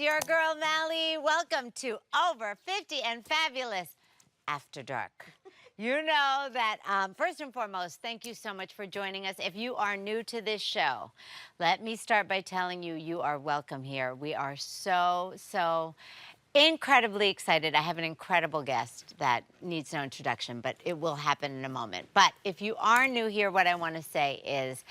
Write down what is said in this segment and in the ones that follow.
your girl, Mally. Welcome to Over 50 and Fabulous After Dark. You know that, first and foremost, thank you so much for joining us. If you are new to this show, let me start by telling you, you are welcome here. We are so incredibly excited. I have an incredible guest that needs no introduction, but it will happen in a moment. But if you are new here, what I want to say is,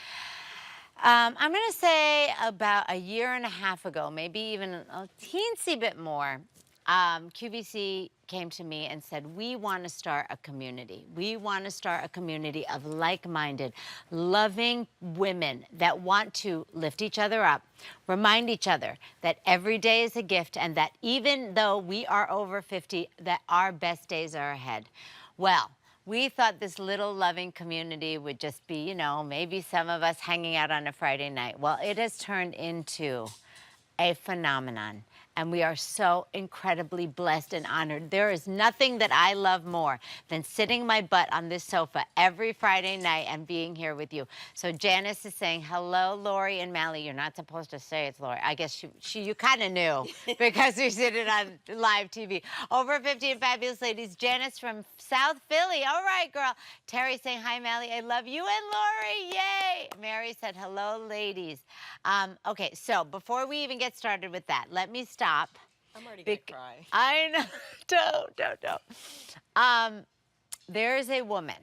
I'm going to say about a year and a half ago, maybe even a teensy bit more, QVC came to me and said, we want to start a community. We want to start a community of like-minded, loving women that want to lift each other up, remind each other that every day is a gift, and that even though we are over 50, that our best days are ahead. Well, we thought this little loving community would just be, you know, maybe some of us hanging out on a Friday night. Well, it has turned into a phenomenon, and we are so incredibly blessed and honored. There is nothing that I love more than sitting my butt on this sofa every Friday night and being here with you. So Janice is saying, hello, Lori and Mally. You're not supposed to say it's Lori. I guess you kind of knew because we did it on live TV. Over 50 and Fabulous Ladies. Janice from South Philly. All right, girl. Terry saying, hi, Mally. I love you and Lori. Yay. Mary said, hello, ladies. Okay, so before we even get started with that, let me stop. I'm already gonna cry. I know. Don't. There is a woman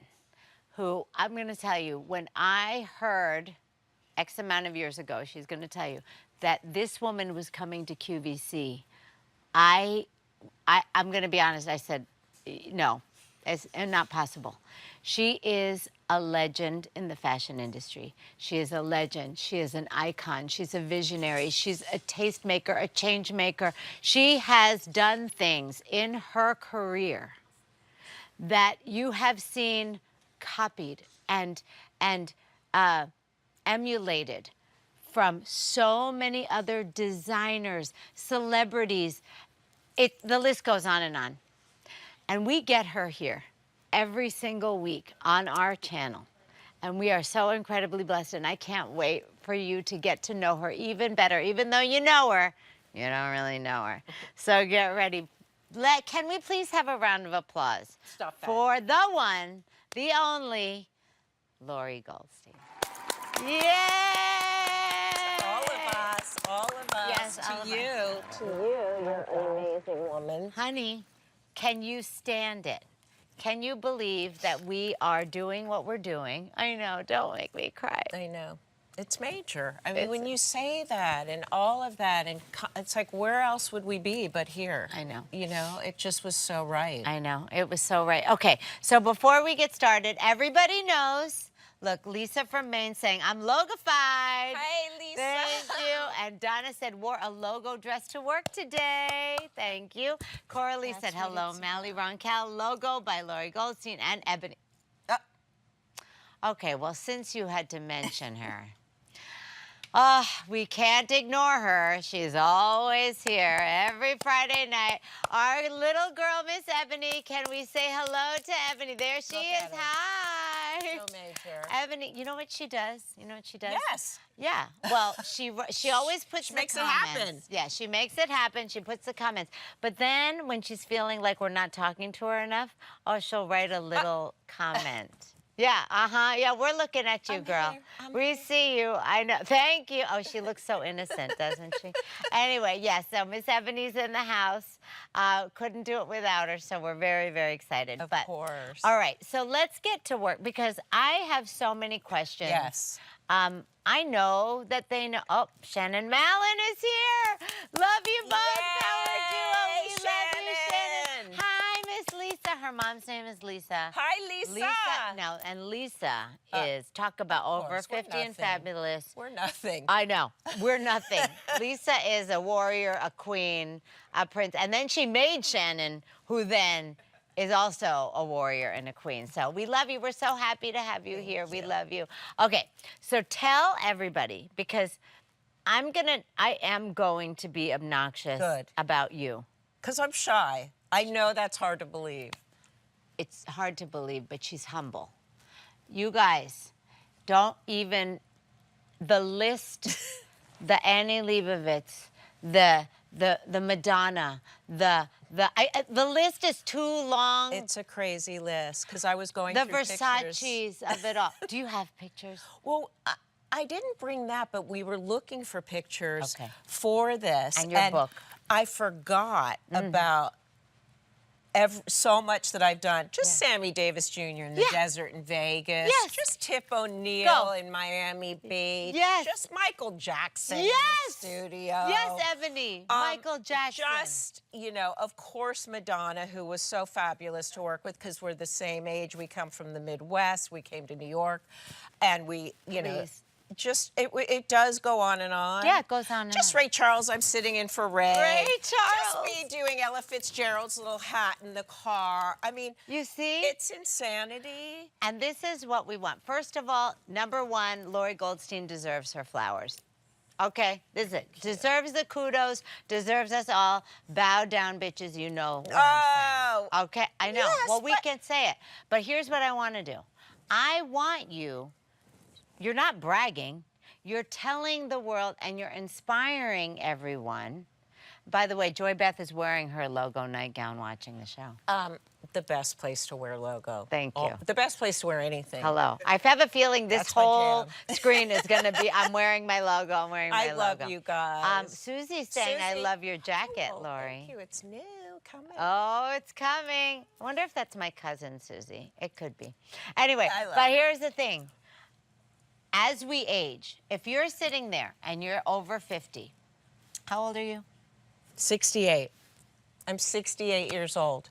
who, I'm going to tell you, when I heard X amount of years ago, she's going to tell you, that this woman was coming to QVC, I'm going to be honest, I said, no, it's not possible. She is a legend in the fashion industry. She is a legend. She is an icon. She's a visionary. She's a tastemaker, a change maker. She has done things in her career that you have seen copied and emulated from so many other designers, celebrities. The list goes on and on. And we get her here every single week on our channel. And we are so incredibly blessed, and I can't wait for you to get to know her even better. Even though you know her, you don't really know her. So get ready. Can we please have a round of applause for the one, the only, Lori Goldstein. Yay! All of us, Yes, to you. You're an amazing woman. Honey, can you stand it? Can you believe that we are doing what we're doing? I know, don't make me cry. I know. It's major. I mean, when you say that and all of that, and it's like, where else would we be but here? I know. You know, it just was so right. I know, it was so right. Okay, so before we get started, everybody knows, look, Lisa from Maine saying, I'm logofied. Hi, Lisa. Thank you. And Donna said, wore a logo dress to work today. Thank you. Coralie said, hello, Mally Roncal, logo by Lori Goldstein and Ebony. Okay, well, since you had to mention her, we can't ignore her. She's always here every Friday night. Our little girl, Miss Ebony. Can we say hello to Ebony? There she is. Hi. So major. Ebony, you know what she does? You know what she does? Yes. Yeah. Well, she always puts She the makes comments. it happen. Yeah, she makes it happen. She puts the comments. But then when she's feeling like we're not talking to her enough, she'll write a little comment. Yeah, yeah, we're looking at you, girl. We see you. I know. Thank you. Oh, she looks so innocent, doesn't she? Anyway, yes, so Miss Ebony's in the house. Couldn't do it without her, so we're very, very excited. Of course. All right, so let's get to work because I have so many questions. Yes. I know that they know. Oh, Shannon Mallon is here. Love you both. Yay, How are you? We love you, Shannon. Hi, Miss Lisa. Her mom's name is Lisa. Hi, Lisa. No, and Lisa is, talk about over course, we're 50 and nothing. fabulous. We're nothing. I know. We're nothing. Lisa is a warrior, a queen, a prince. And then she made Shannon, who then is also a warrior and a queen. So we love you. We're so happy to have you here. We love you. Okay, so tell everybody, because I am going to be obnoxious about you. Because I'm shy. I know that's hard to believe. It's hard to believe, but she's humble. You guys, don't even, the list, the Annie Leibovitz, the the Madonna, the list is too long. It's a crazy list because I was going the through pictures. Versace's of it all. Do you have pictures? Well, I didn't bring that, but we were looking for pictures Okay. for this. And your book. I forgot about so much that I've done. Just Sammy Davis Jr. in the desert in Vegas. Yes. Just Tip O'Neill in Miami Beach. Yes. Just Michael Jackson in Yes. the studio. Yes, Ebony. Michael Jackson. Just, you know, of course, Madonna, who was so fabulous to work with because we're the same age. We come from the Midwest. We came to New York. And we, you know, just, it does go on and on. Yeah, it goes on and Just on. Ray Charles, I'm sitting in for Ray. Ray Charles. Just me doing Ella Fitzgerald's little hat in the car. I mean, You see? it's insanity. And this is what we want. First of all, number one, Lori Goldstein deserves her flowers. Okay, this is it. Deserves the kudos, deserves us all. Bow down, bitches, you know what I'm saying. Okay, I know. Yes, well, we but- can say it. But here's what I want to do. I want you're not bragging, you're telling the world and you're inspiring everyone. By the way, Joy Beth is wearing her logo nightgown watching the show. The best place to wear logo. Thank you. The best place to wear anything. Hello. I have a feeling this That's my whole jam. screen is going to be, I'm wearing my logo, I'm wearing my I logo. love you guys. Susie's saying, I Susie. love your jacket, Oh, Lori. Thank you. It's new. Coming. Oh, it's coming. I wonder if that's my cousin, Susie. It could be. Anyway, I love but it. here's the thing. As we age, if you're sitting there and you're over 50, how old are you? 68. I'm 68 years old.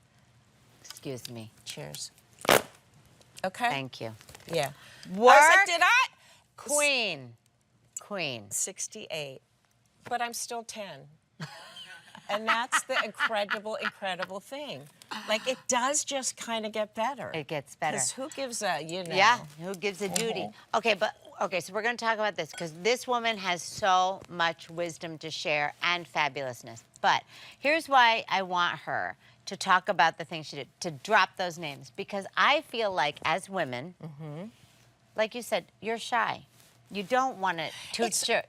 Excuse me. Cheers. Okay. Thank you. Yeah. Work, I was like, did I? queen. Queen. 68. But I'm still 10. And that's the incredible thing. Like, it does just kind of get better. It gets better. Because who gives a, you know. Yeah, who gives a duty? Okay, so we're going to talk about this because this woman has so much wisdom to share and fabulousness. But here's why I want her to talk about the things she did, to drop those names. Because I feel like as women, like you said, you're shy. You don't want to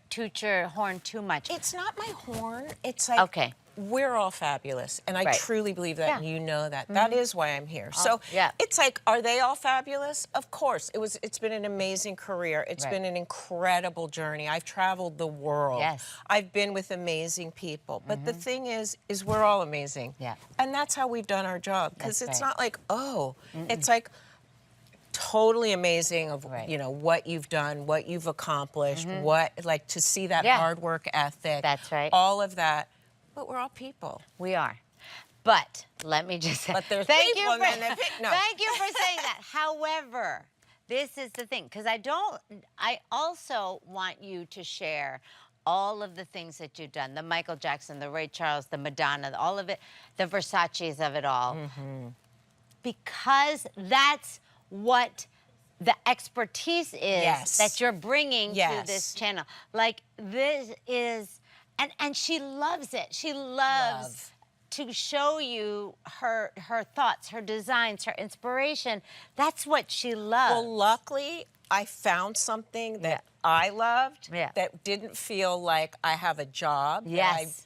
toot your horn too much. It's not my horn. It's like, Okay. we're all fabulous. And I Right. truly believe that, Yeah. and you know that. That is why I'm here. So yeah. it's like, are they all fabulous? Of course. It's been an amazing career. It's Right. been an incredible journey. I've traveled the world. Yes. I've been with amazing people. But the thing is we're all amazing. Yeah. And that's how we've done our job. Because That's it's right. not like, oh, it's like totally amazing of, Right. you know, what you've done, what you've accomplished, what, like, to see that Yeah. hard work ethic. That's right. All of that. But we're all people. We are. But let me just say, But they're thank people you and for, then no. thank you for saying that. However, this is the thing, because I also want you to share all of the things that you've done, the Michael Jackson, the Ray Charles, the Madonna, all of it, the Versace's of it all, because that's what the expertise is Yes. that you're bringing to Yes. this channel. Like, this is, and she loves it. She loves Love. to show you her thoughts, her designs, her inspiration. That's what she loves. Well, luckily, I found something that I loved Yeah. that didn't feel like I have a job that Yes.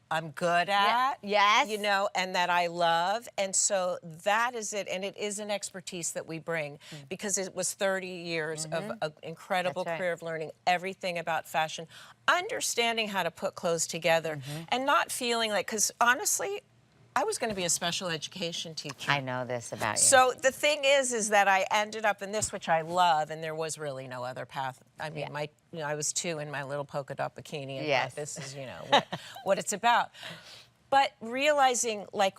I'm good at. Yes. You know, and that I love. And so that is it. And it is an expertise that we bring because it was 30 years of an incredible That's right. career of learning everything about fashion, understanding how to put clothes together, and not feeling like, because honestly, I was going to be a special education teacher. I know this about you. So the thing is that I ended up in this, which I love, and there was really no other path. I mean, I was 2 in my little polka dot bikini, and Yes. thought this is, what it's about. But realizing, like,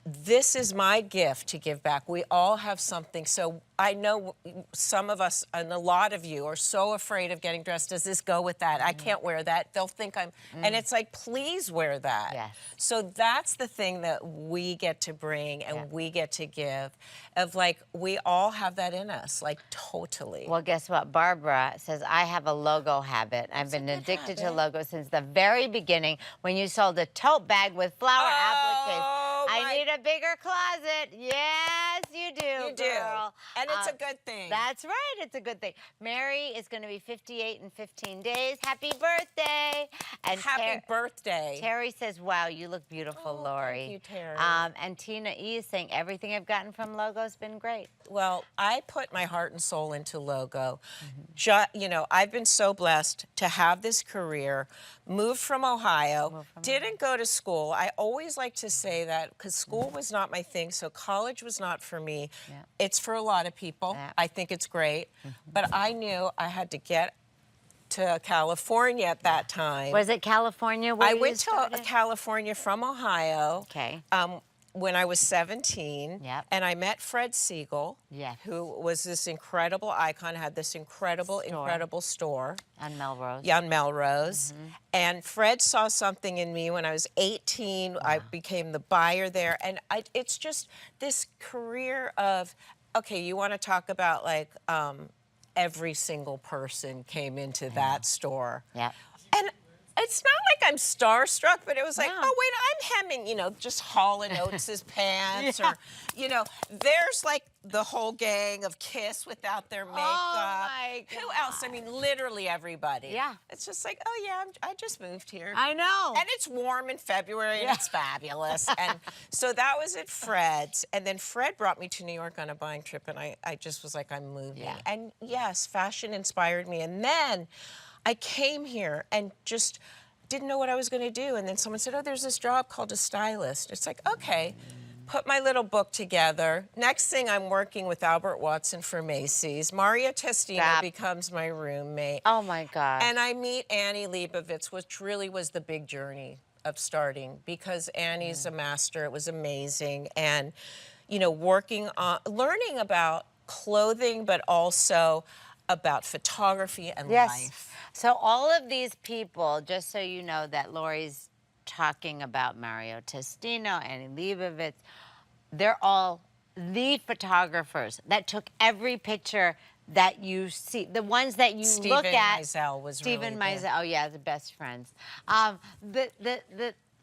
this is my gift to give back. We all have something. So I know some of us, and a lot of you, are so afraid of getting dressed. Does this go with that? I can't wear that. They'll think I'm... And it's like, please wear that. Yes. So that's the thing that we get to bring and we get to give, of like, we all have that in us, like, totally. Well, guess what? Barbara says, I have a logo habit. I've been addicted to logos since the very beginning when you sold a tote bag with flower appliques. I need a bigger closet. Yes, you do, You do. girl. And it's a good thing. That's right. It's a good thing. Mary is going to be 58 in 15 days. Happy birthday. And Happy birthday. Terry says, wow, you look beautiful, Lori. Thank you, Terry. And Tina E is saying, everything I've gotten from Logo's been great. Well, I put my heart and soul into Logo. You know, I've been so blessed to have this career, moved from Ohio, didn't go to school. I always like to say that because school was not my thing, so college was not for me. Yeah. It's for a lot of people. Yeah. I think it's great. But I knew I had to get to California at that time. Was it California where I you went started? to California from Ohio. Okay. When I was 17, Yep. and I met Fred Siegel, Yes. who was this incredible icon, had this incredible store. On Melrose. Yeah, on Melrose. And Fred saw something in me when I was 18. I became the buyer there. And it's just this career of, okay, you want to talk about like every single person came into that store. Yeah. And it's not like I'm starstruck, but it was like, No. oh, wait, I'm hemming, you know, just Hall & Oates' pants. Or, you know, there's like the whole gang of Kiss without their makeup. Oh, my Who else? I mean, literally everybody. Yeah. It's just like, oh, yeah, I just moved here. I know. And it's warm in February, and it's fabulous. And so that was at Fred's. And then Fred brought me to New York on a buying trip, and I just was like, I'm moving. Yeah. And yes, fashion inspired me. And then I came here and just didn't know what I was going to do. And then someone said, oh, there's this job called a stylist. It's like, okay. Put my little book together. Next thing, I'm working with Albert Watson for Macy's. Mario Testino becomes my roommate. Oh, my God. And I meet Annie Leibovitz, which really was the big journey of starting, because Annie's a master. It was amazing. And, you know, working on, learning about clothing, but also about photography and life. So all of these people, just so you know that Lori's talking about Mario Testino, Annie Leibovitz, they're all the photographers that took every picture that you see, the ones that you look at. Stephen Meisel was Stephen really Meisel, oh yeah, the best friends.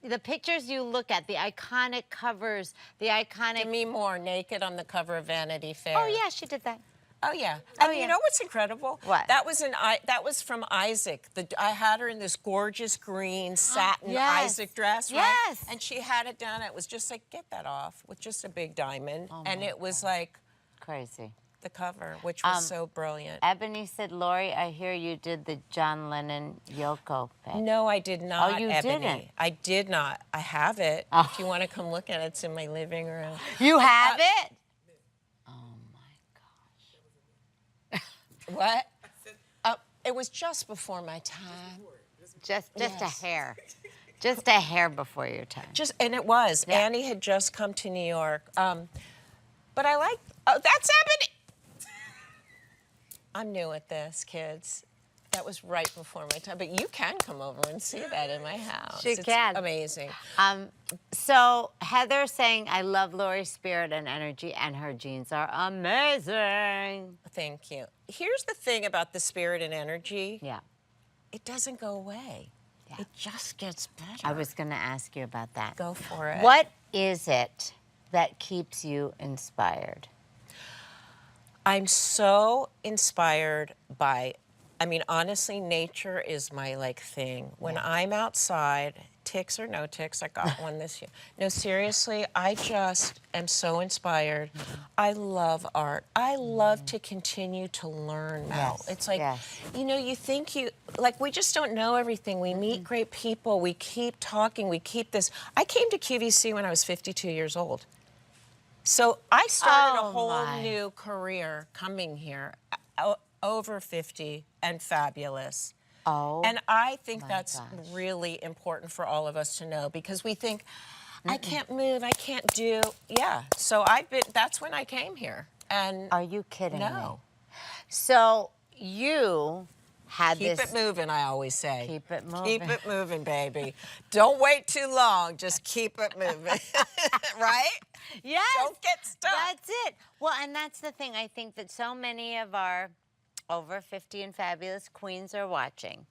The pictures you look at, the iconic covers, the iconic. Demi Moore naked on the cover of Vanity Fair. Oh yeah, she did that. Oh yeah. Oh, And you know what's incredible? What? That was from Isaac. I had her in this gorgeous green satin Isaac dress, right? Yes. And she had it done. It was just like, get that off with just a big diamond. Oh, and my it was like Crazy. the cover, which was so brilliant. Ebony said, Lori, I hear you did the John Lennon Yoko pic. No, I did not, Oh, you Ebony. didn't? I did not. I have it. Oh. If you want to come look at it, it's in my living room. You have it? Oh my gosh. What? It was just before my time. Just Yes. a hair. Just a hair before your time. And it was. Yeah. Annie had just come to New York. But I like, oh, that's Ebony. I'm new at this, kids. That was right before my time. But you can come over and see that in my house. She can. It's amazing. So Heather saying, I love Lori's spirit and energy, and her jeans are amazing. Thank you. Here's the thing about the spirit and energy. Yeah. It doesn't go away. Yeah. It just gets better. I was going to ask you about that. Go for it. What is it that keeps you inspired? I'm so inspired by, I mean, honestly, nature is my like thing. When I'm outside, ticks or no ticks, I got one this year. No, seriously, I just am so inspired. I love art. I love to continue to learn, Mel. Yes, It's like, yes. you know, you think like we just don't know everything. We meet great people. We keep talking. We keep this. I came to QVC when I was 52 years old. So I started a whole new career coming here, over 50 and fabulous. Oh, And I think my that's gosh. really important for all of us to know, because we think, I can't move, I can't do. Yeah, so that's when I came here. And are you kidding me? no. So you had Keep this. it moving, I always say. Keep it moving. Keep it moving, baby. Don't wait too long, just keep it moving. Right? Yes. Don't get stuck. That's it. Well, and that's the thing. I think that so many of our over 50 and fabulous queens are watching.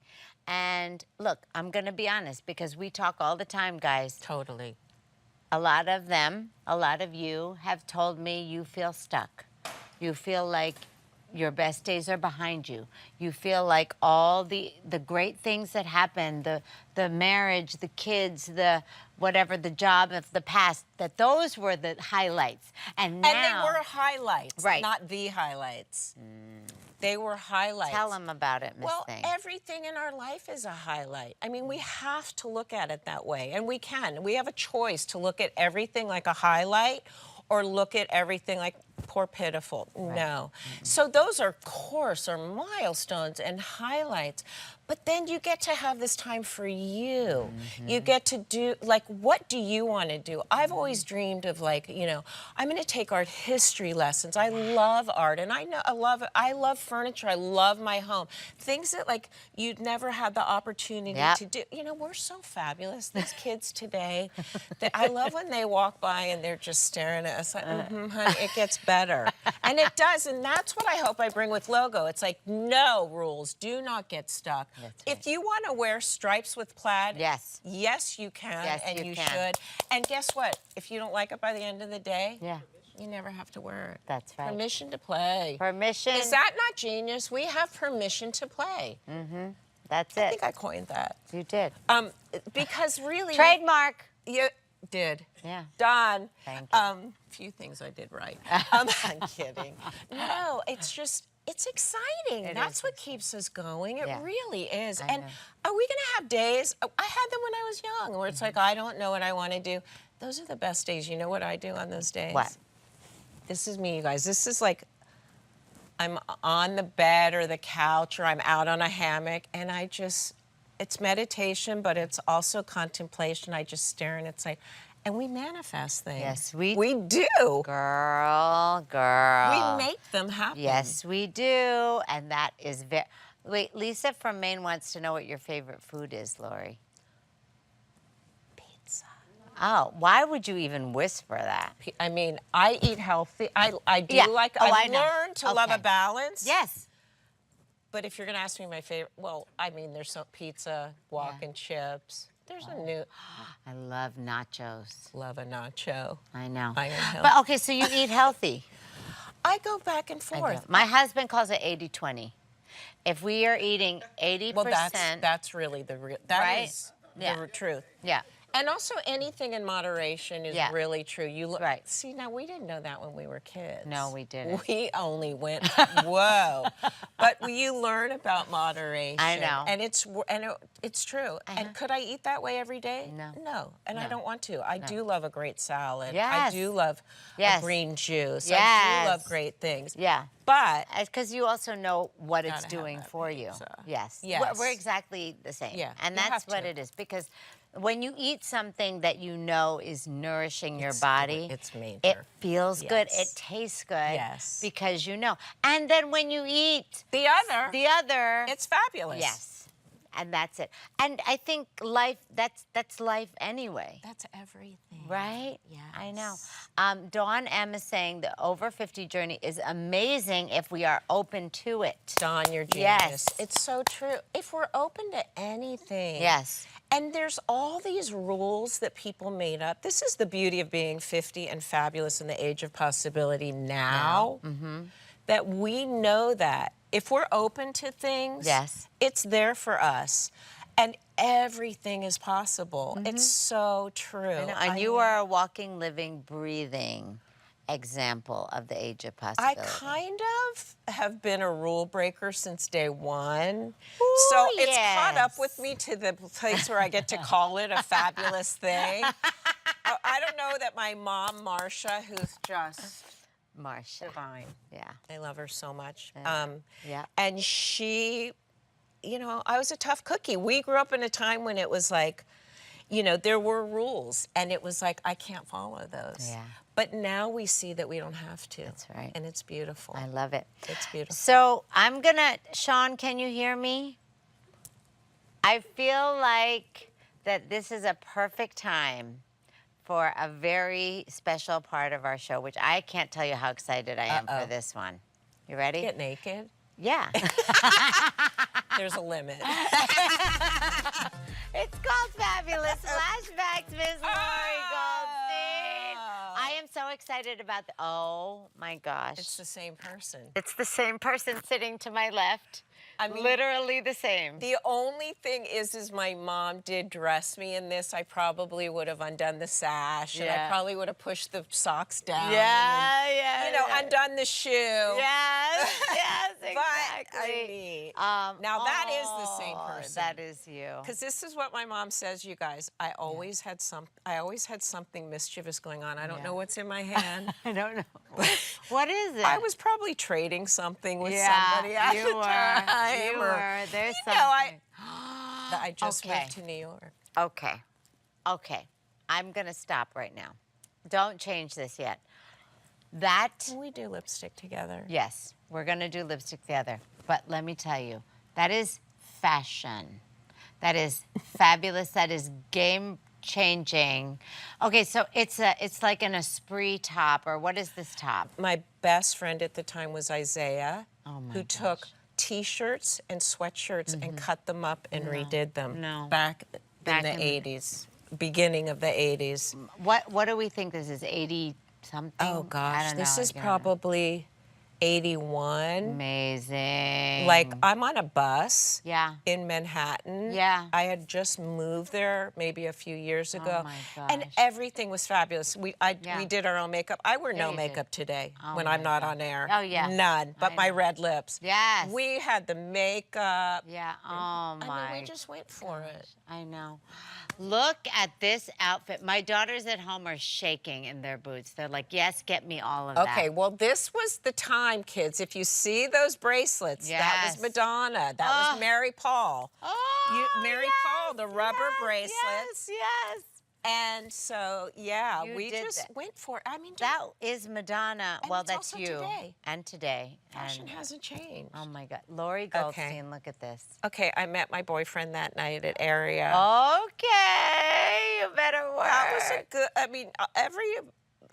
And look, I'm going to be honest, because we talk all the time, guys. Totally. a lot of them, a lot of you have told me you feel stuck. You feel like your best days are behind you. You feel like all the great things that happened, the marriage, the kids, the whatever, the job of the past, that those were the highlights. And now... And they were highlights, right, not the highlights. They were highlights. Tell them about it, Miss Well, Thing. everything in our life is a highlight. I mean, we have to look at it that way, and we can. We have a choice to look at everything like a highlight or look at everything like poor pitiful. Right. No. So those are course or milestones and highlights. But then you get to have this time for you. You get to do, like, what do you want to do? I've always dreamed of, like, you know, I'm going to take art history lessons. I love art, and I love furniture. I love my home. Things that, like, you'd never had the opportunity to do. You know, we're so fabulous, these kids today. I love when they walk by and they're just staring at us like, honey, it gets better. And it does, and that's what I hope I bring with Logo. It's like, no rules. Do not get stuck. Right. If you want to wear stripes with plaid, yes, you can, and you should. And guess what? If you don't like it by the end of the day, you never have to wear it. That's right. Permission to play. Permission. Is that not genius? We have permission to play. That's it. I think I coined that. You did. Because really... Trademark. You did. Yeah. Done. Thank you. Few things I did right. I'm kidding. No, it's just... It's exciting. That's what keeps us going. It really is. And are we going to have days? I had them when I was young, where it's like, I don't know what I want to do. Those are the best days. You know what I do on those days? What? This is me, you guys. This is like, I'm on the bed or the couch, or I'm out on a hammock, and I just, it's meditation, but it's also contemplation. I just stare, and it's like, and we manifest things. Yes, we do. Girl. We make them happen. Yes, we do. And that is very... Wait, Lisa from Maine wants to know what your favorite food is, Lori. Pizza. Oh, why would you even whisper that? I mean, I eat healthy. I do like... I've learned to love a balance. Yes. But if you're going to ask me my favorite... Well, I mean, there's some pizza, guac and chips. There's a new... I love nachos. Love a nacho. I know. I am healthy. But, okay, so you eat healthy. I go back and forth. My husband calls it 80-20. If we are eating 80%... Well, that's really the real... That is the truth. Yeah. And also, anything in moderation is really true. Right. See, now, we didn't know that when we were kids. No, we didn't. We only went, whoa. But you learn about moderation. I know. And it's true. And could I eat that way every day? No. No. And I don't want to. I do love a great salad. Yes. I do love a green juice. Yes. I do love great things. Yeah. But... Because you also know what it's doing for you. Yes. We're exactly the same. Yeah. And that's what it is. Because... when you eat something that you know is nourishing your body, it's major. It feels good. It tastes good. Yes. Because you know. And then when you eat the other, it's fabulous. Yes. And that's it. And I think life, that's life anyway. That's everything. Right? Yes. I know. Dawn M is saying the over 50 journey is amazing if we are open to it. Dawn, you're genius. Yes. It's so true. If we're open to anything. Yes. And there's all these rules that people made up. This is the beauty of being 50 and fabulous in the age of possibility now. That we know that if we're open to things, it's there for us. And everything is possible. It's so true. And you are a walking, living, breathing example of the age of possibility. I kind of have been a rule breaker since day one. Ooh, so it's caught up with me to the place where I get to call it a fabulous thing. I don't know that my mom, Marcia, who's just divine. Yeah. I love her so much. Yeah. And she, you know, I was a tough cookie. We grew up in a time when it was like, you know, there were rules, and it was like, I can't follow those. Yeah. But now we see that we don't have to. That's right. And it's beautiful. I love it. It's beautiful. So I'm gonna, Sean, can you hear me? I feel like that this is a perfect time for a very special part of our show, which I can't tell you how excited I am for this one. You ready? Get naked? Yeah. There's a limit. It's called Fabulous Flashbacks, Miss Lori Goldstein. excited about the, oh my gosh. It's the same person. It's the same person sitting to my left. I mean, literally the same. The only thing is my mom did dress me in this. I probably would have undone the sash, and I Yeah. probably would have pushed the socks down. Yeah, and, yeah. You know, yeah. undone the shoe. Yes, yes, exactly. But I mean, now that is the same person. That is you. Because this is what my mom says, you guys. I always had something mischievous going on. I don't know what's in my hand. I don't know. What is it? I was probably trading something with somebody at you the were. time. You were. There's You know, something. I just moved to New York. Okay. Okay. I'm going to stop right now. Don't change this yet. That. Can we do lipstick together? Yes, we're going to do lipstick together. But let me tell you, that is fashion. That is fabulous. That is game changing. Okay, so it's like an Esprit top, or what is this top? My best friend at the time was Isaiah, who gosh. took T-shirts and sweatshirts and cut them up and redid them. Back in the 80s, beginning of the 80s. What do we think this is? 80 something? Oh gosh, I don't know. this is I don't know. probably 81. Amazing. Like, I'm on a bus Yeah. in Manhattan. Yeah. I had just moved there maybe a few years ago. my And gosh. everything was fabulous. We did our own makeup. I wear no you did. makeup today Oh when my I'm not God. on air. Oh, yeah. None, but I my know. red lips. Yes. We had the makeup. Yeah. Oh my. I mean, we just went for it. I know. Look at this outfit. My daughters at home are shaking in their boots. They're like, yes, get me all of that. Okay, well, this was the time, kids. If you see those bracelets, that was Yes. Madonna. That was Mary Paul. Oh, Mary yes, Paul, the rubber bracelets. Yes, yes. And so, yeah, You we did just that. went for it. I mean, That is Madonna. And Well, it's that's also you. today. And today. fashion And, hasn't changed. oh my God. Lori Goldstein, look at this. Okay, I met my boyfriend that night at Area. Okay, you better work. That was a good, I mean, every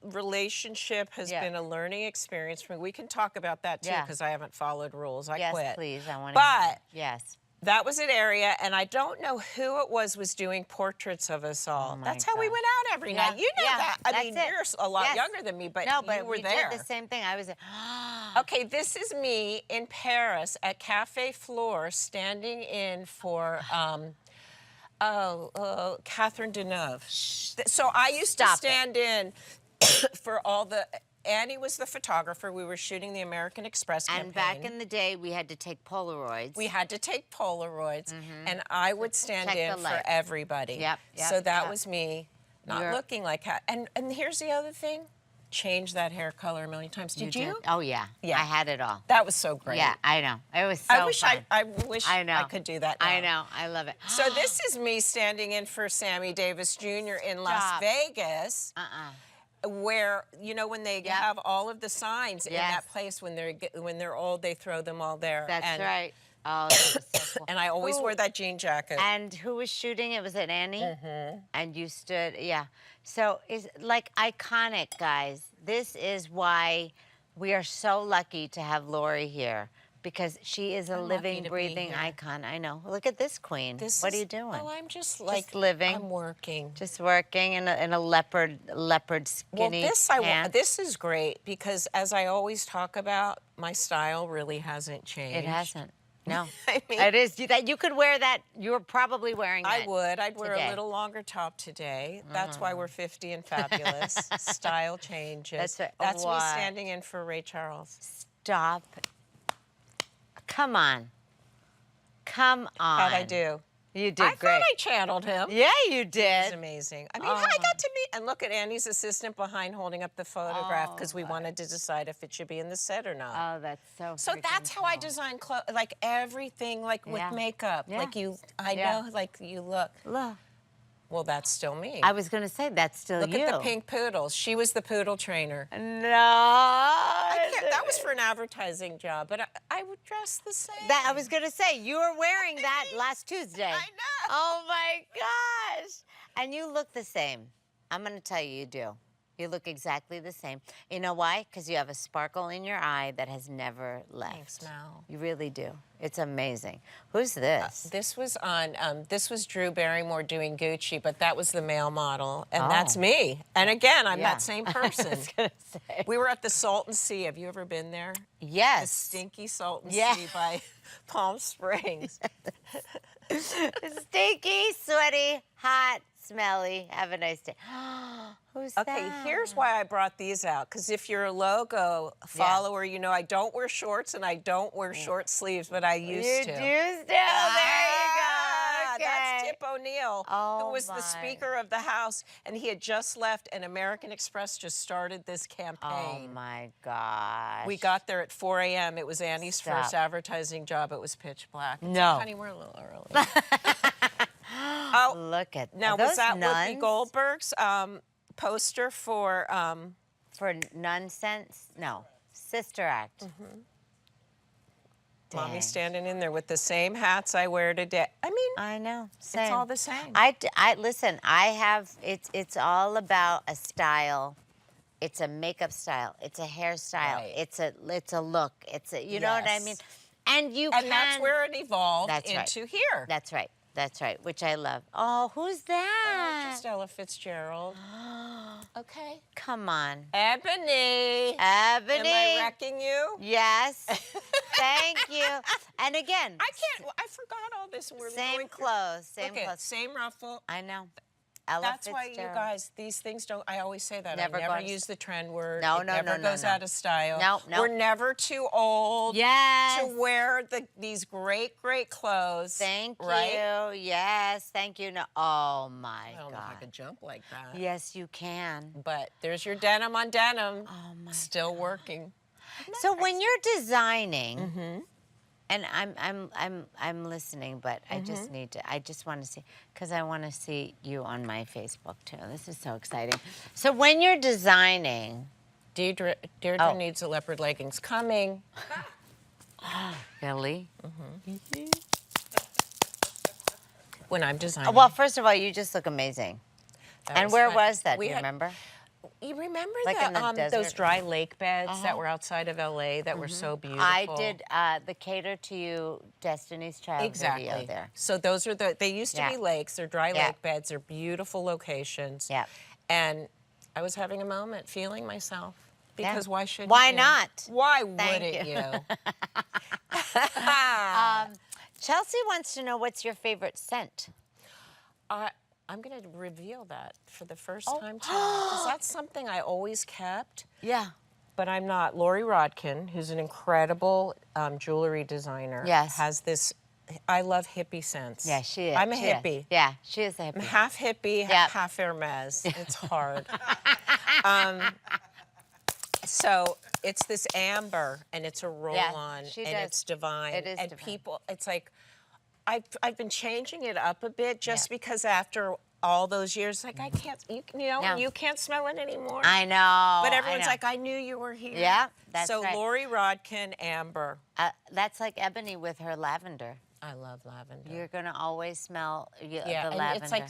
relationship has Yeah. been a learning experience for me. We can talk about that too, Yeah. because I haven't followed rules. I Yes, quit. please. I want to. But yes. that was at Area, and I don't know who it was doing portraits of us all. Oh my That's how we gosh. went out every night. You know that. I mean, that's it. you're a lot Yes. younger than me, but no, you but were we there. did the same thing. I was. Okay, this is me in Paris at Café Flore, standing in for Catherine Deneuve. So I used to Stop it. stand in for all the. Annie was the photographer. We were shooting the American Express campaign. And back in the day, we had to take Polaroids. We had to take Polaroids, and I would stand Check in the for light. everybody. Yep, So that yep. was me, not You're- looking like that. And here's the other thing: change that hair color a million times. Did you? Oh yeah. Yeah. I had it all. That was so great. Yeah, I know. It was so I wish fun. I wish I know. I could do that now. I know. I love it. So this is me standing in for Sammy Davis Jr. in Las Stop. Vegas, where when they Yep. have all of the signs in Yes. that place when they're old, they throw them all there. That's and, right. Oh, that was so cool. And I always Who- wear that jean jacket. And who was shooting it? Was it Annie? Mm-hmm. And you stood, yeah. So it's like iconic, guys. This is why we are so lucky to have Lori here, because she is a I'm lucky living, to be breathing here. icon. I know. Look at this queen. What are you doing? Oh, I'm just like living. I'm working. Just working in a leopard skinny pants. This is great because, as I always talk about, my style really hasn't changed. It hasn't. No. I mean, It is. You could wear that. You're probably wearing that. I would. I'd wear today. a little longer top today. That's why we're 50 and fabulous. Style changes. That's right. That's me What? standing in for Ray Charles. Stop. Come on. Come on. How'd I do? You did I great. thought I channeled him. Yeah, you It was did. amazing. I mean, I got to meet, and look at Annie's assistant behind holding up the photograph because we wanted to decide if it should be in the set or not. Oh, that's so. So that's how I design clothes, like everything, like with Yeah. makeup. Yeah. Like I Yeah. know, like you look. Look. Well, that's still me. I was gonna say that's still Look you. at the pink poodles. She was the poodle trainer. No. That was for an advertising job, but I would dress the same. That I was gonna say you were wearing that last Tuesday. I know. Oh my gosh! And you look the same. I'm gonna tell you, you do. You look exactly the same. You know why? Because you have a sparkle in your eye that has never left. Thanks, Mel. You really do. It's amazing. Who's this? This was this was Drew Barrymore doing Gucci, but that was the male model, and Oh. that's me. And again, I'm Yeah. that same person. I was gonna say. We were at the Salton Sea. Have you ever been there? The Yes. stinky Salton Yeah. Sea by Palm Springs. Stinky, sweaty, hot, smelly. Have a nice day. Who's that? Okay, here's why I brought these out. Because if you're a logo follower, you know I don't wear shorts and I don't wear short sleeves, but I used to. You used to. There you go. Okay. That's Tip O'Neill, Oh, who was my. the Speaker of the House, and he had just left, and American Express just started this Oh campaign. my gosh. We got there at 4 a.m. It was Annie's Stop. first advertising job. It was pitch black. It's No. like, honey, we're a little early. Oh, Look at now are those was that nuns? Whoopi Goldberg's poster for? For nonsense? No. Sister Act. Mommy Dang. standing in there with the same hats I wear today. I mean, I know. Same. it's all the same. Listen, I have, it's all about a style. It's a makeup style. It's a hairstyle. Right. It's a look. It's a, you know what I Yes. mean? And you and can. that's where it evolved That's right. into here. That's right. That's right. Which I love. Oh, who's that? Just Ella Fitzgerald. Okay. Come on. Ebony. Ebony. Am I wrecking you? Yes. Thank you. And again, I can't. I forgot all this. We're same going through- clothes. Same Look at clothes. same ruffle. I know. Ella That's why you Fitzgerald. guys, these things don't. I always say that. Never I never goes- use the trend word. No, it no, never no, no, goes no. out of style. No, no. We're never too old. Yes. To wear these great clothes. Thank right? you. Yes, thank you. No, oh my I don't know if I God. could jump like that. Yes, you can. But there's your denim on denim. Oh my. Still working. So when you're designing, Mm-hmm. and I'm listening, but I just need to. I just want to see because I want to see you on my Facebook too. This is so exciting. So when you're designing, Deirdre Oh. needs a leopard leggings coming. Billy. When I'm designing. Well, first of all, you just look amazing. That And was where fun. was that? Do We you had- remember? You remember Like in the those desert? dry lake beds that were outside of LA that were so beautiful? I did the Cater to You Destiny's Child Exactly. video there. So those are they used to Yeah. be lakes. They're dry Yeah. lake beds. They're beautiful locations. Yeah. And I was having a moment, feeling myself. Because why shouldn't Why you? not? Why Thank wouldn't you. you? Chelsea wants to know what's your favorite scent. I'm going to reveal that for the first Oh. time tonight. Because that's something I always kept. Yeah. But I'm not. Lori Rodkin, who's an incredible jewelry designer, Yes. has this. I love hippie scents. Yeah, she is. I'm a She is. hippie. Yeah, she is a hippie. I'm half hippie, Yep. half Hermes. It's hard. So it's this amber, and it's a roll-on, she and does. it's divine. It is and divine. people, it's like, I've been changing it up a bit just Yeah. because after all those years, like I can't, you know, No. you can't smell it anymore. I know. But I everyone's know. like, I knew you were here. Yeah, that's so right. Lori Rodkin, amber. That's like Ebony with her lavender. I love lavender. You're gonna always smell the and lavender. it's like,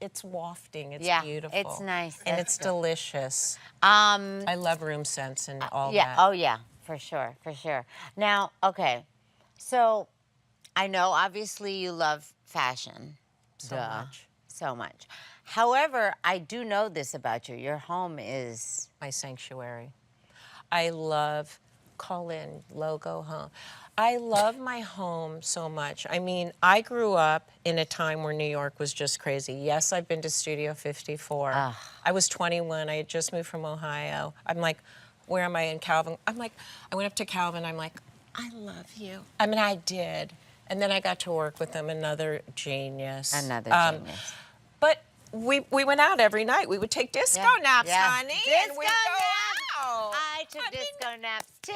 it's wafting. It's Yeah, beautiful. it's nice. And That's it's delicious. Um, I love room scents and all yeah. that. Oh yeah, for sure, for sure. Now, okay, so I know obviously you love fashion. So Duh. much. So much. However, I do know this about you. Your home is My sanctuary. I love, call in, logo home. I love my home so much. I mean, I grew up in a time where New York was just crazy. Yes, I've been to Studio 54. I was 21. I had just moved from Ohio. I'm like, where am I in Calvin? I'm like, I went up to Calvin. I'm like, I love you. I mean, I did. And then I got to work with him, another genius. another genius. But we went out every night. We would take disco Yeah, naps, yeah. honey. Disco and we'd naps. go out. I took disco naps too.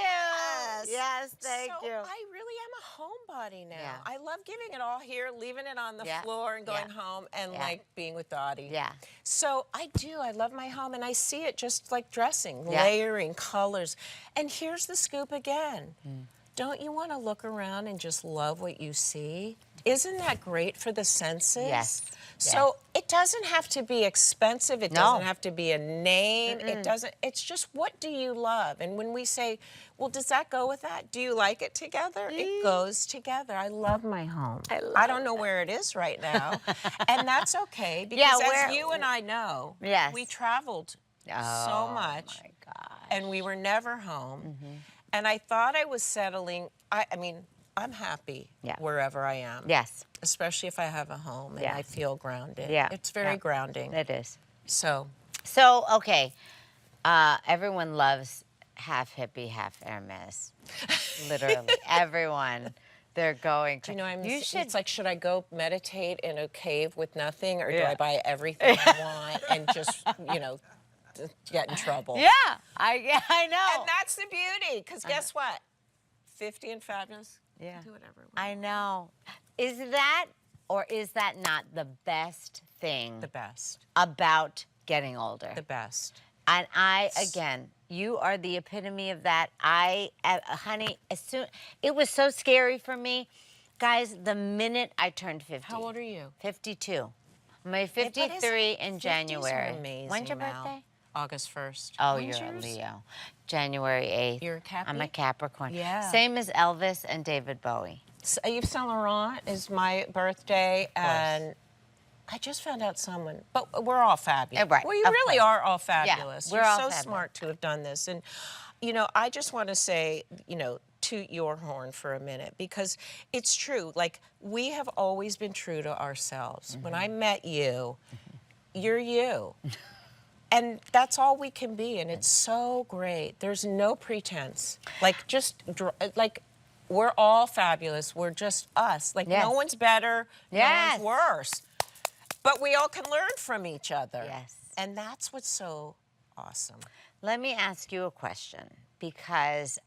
Yes, thank so you. I really am a homebody now. Yeah. I love giving it all here, leaving it on the Yeah, floor and going yeah, home and yeah. like being with Dottie. Yeah. So I do. I love my home and I see it just like dressing, Yeah. layering, colors. And here's the scoop again. don't you want to look around and just love what you see? Isn't that great for the senses? Yes. So it doesn't have to be expensive. It No. doesn't have to be a name. It doesn't. It's just, what do you love? And when we say, well, does that go with that? Do you like it together? It goes together. I love my home. I don't know where it is right now, and that's okay, because as you and I know, Yes. we traveled so much, my gosh. and we were never home. And I thought I was settling. I mean, I'm happy wherever I am. Yes. Especially if I have a home and I feel grounded. Yeah. It's very grounding. It is. So Okay. Everyone loves half hippie, half Hermes. Literally. Everyone. They're going. you know, should. it's like, should I go meditate in a cave with nothing, or do I buy everything I want and just, get in trouble? Yeah. I know. And that's the beauty, because guess what? 50 and fabulous. Yeah. Do whatever. I know. Is that, or is that not the best thing The best. about getting older? The best. And again, you are the epitome of that. Honey, it was so scary for me. Guys, the minute I turned 50. How old are you? 52. I'm a 53 in January. Amazing, When's your Mal. birthday? August 1st. Oh, When's you're yours? a Leo. January 8th. You're a Cappy? I'm a Capricorn. Yeah. Same as Elvis and David Bowie. Yves Saint Laurent is my birthday, and I just found out someone, but we're all fabulous. Right, Well, you of really course. are all fabulous. we're You're all so fabulous. smart to have done this. And, I just want to say, toot your horn for a minute, because it's true. Like, we have always been true to ourselves. When I met you, you're you. And that's all we can be, and it's so great. There's no pretense. Like, we're all fabulous. We're just us. Like, no one's better, no one's worse. But we all can learn from each other. Yes. And that's what's so awesome. Let me ask you a question, because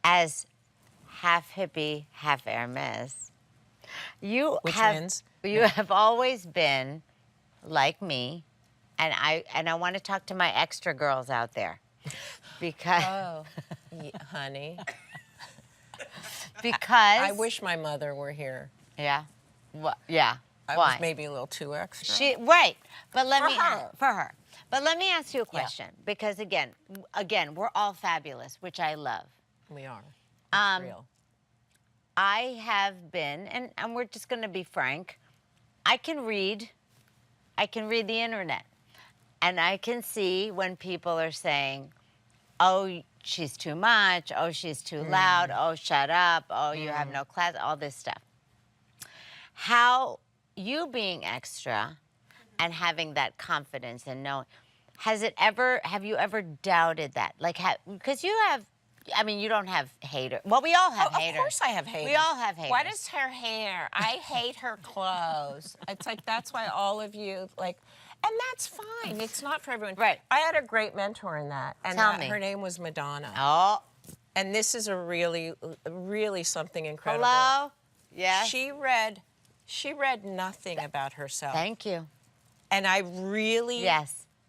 as half hippie, half Hermes, you have always been like me, and I want to talk to my extra girls out there, because Honey, because I wish my mother were here. yeah, yeah. I Why? was maybe a little too extra. But let me her. for her. But let me ask you a question, because again, we're all fabulous, which I love. We are. It's real. I have been, and we're just going to be frank, I can read the internet, and I can see when people are saying, oh, she's too much, oh, she's too loud, oh, shut up, oh, you have no class, all this stuff. How you being extra and having that confidence and knowing, have you ever doubted that? Like, because you have, I mean, you don't have haters. Well, we all have haters. Of course I have haters. We all have haters. What is her hair? I hate her clothes. It's like, that's why all of you, like, and that's fine. It's not for everyone. Right. I had a great mentor in that. And Tell me. Her name was Madonna. Oh. And this is a really, really something incredible. Hello? Yes. She read nothing about herself. Thank you. And I really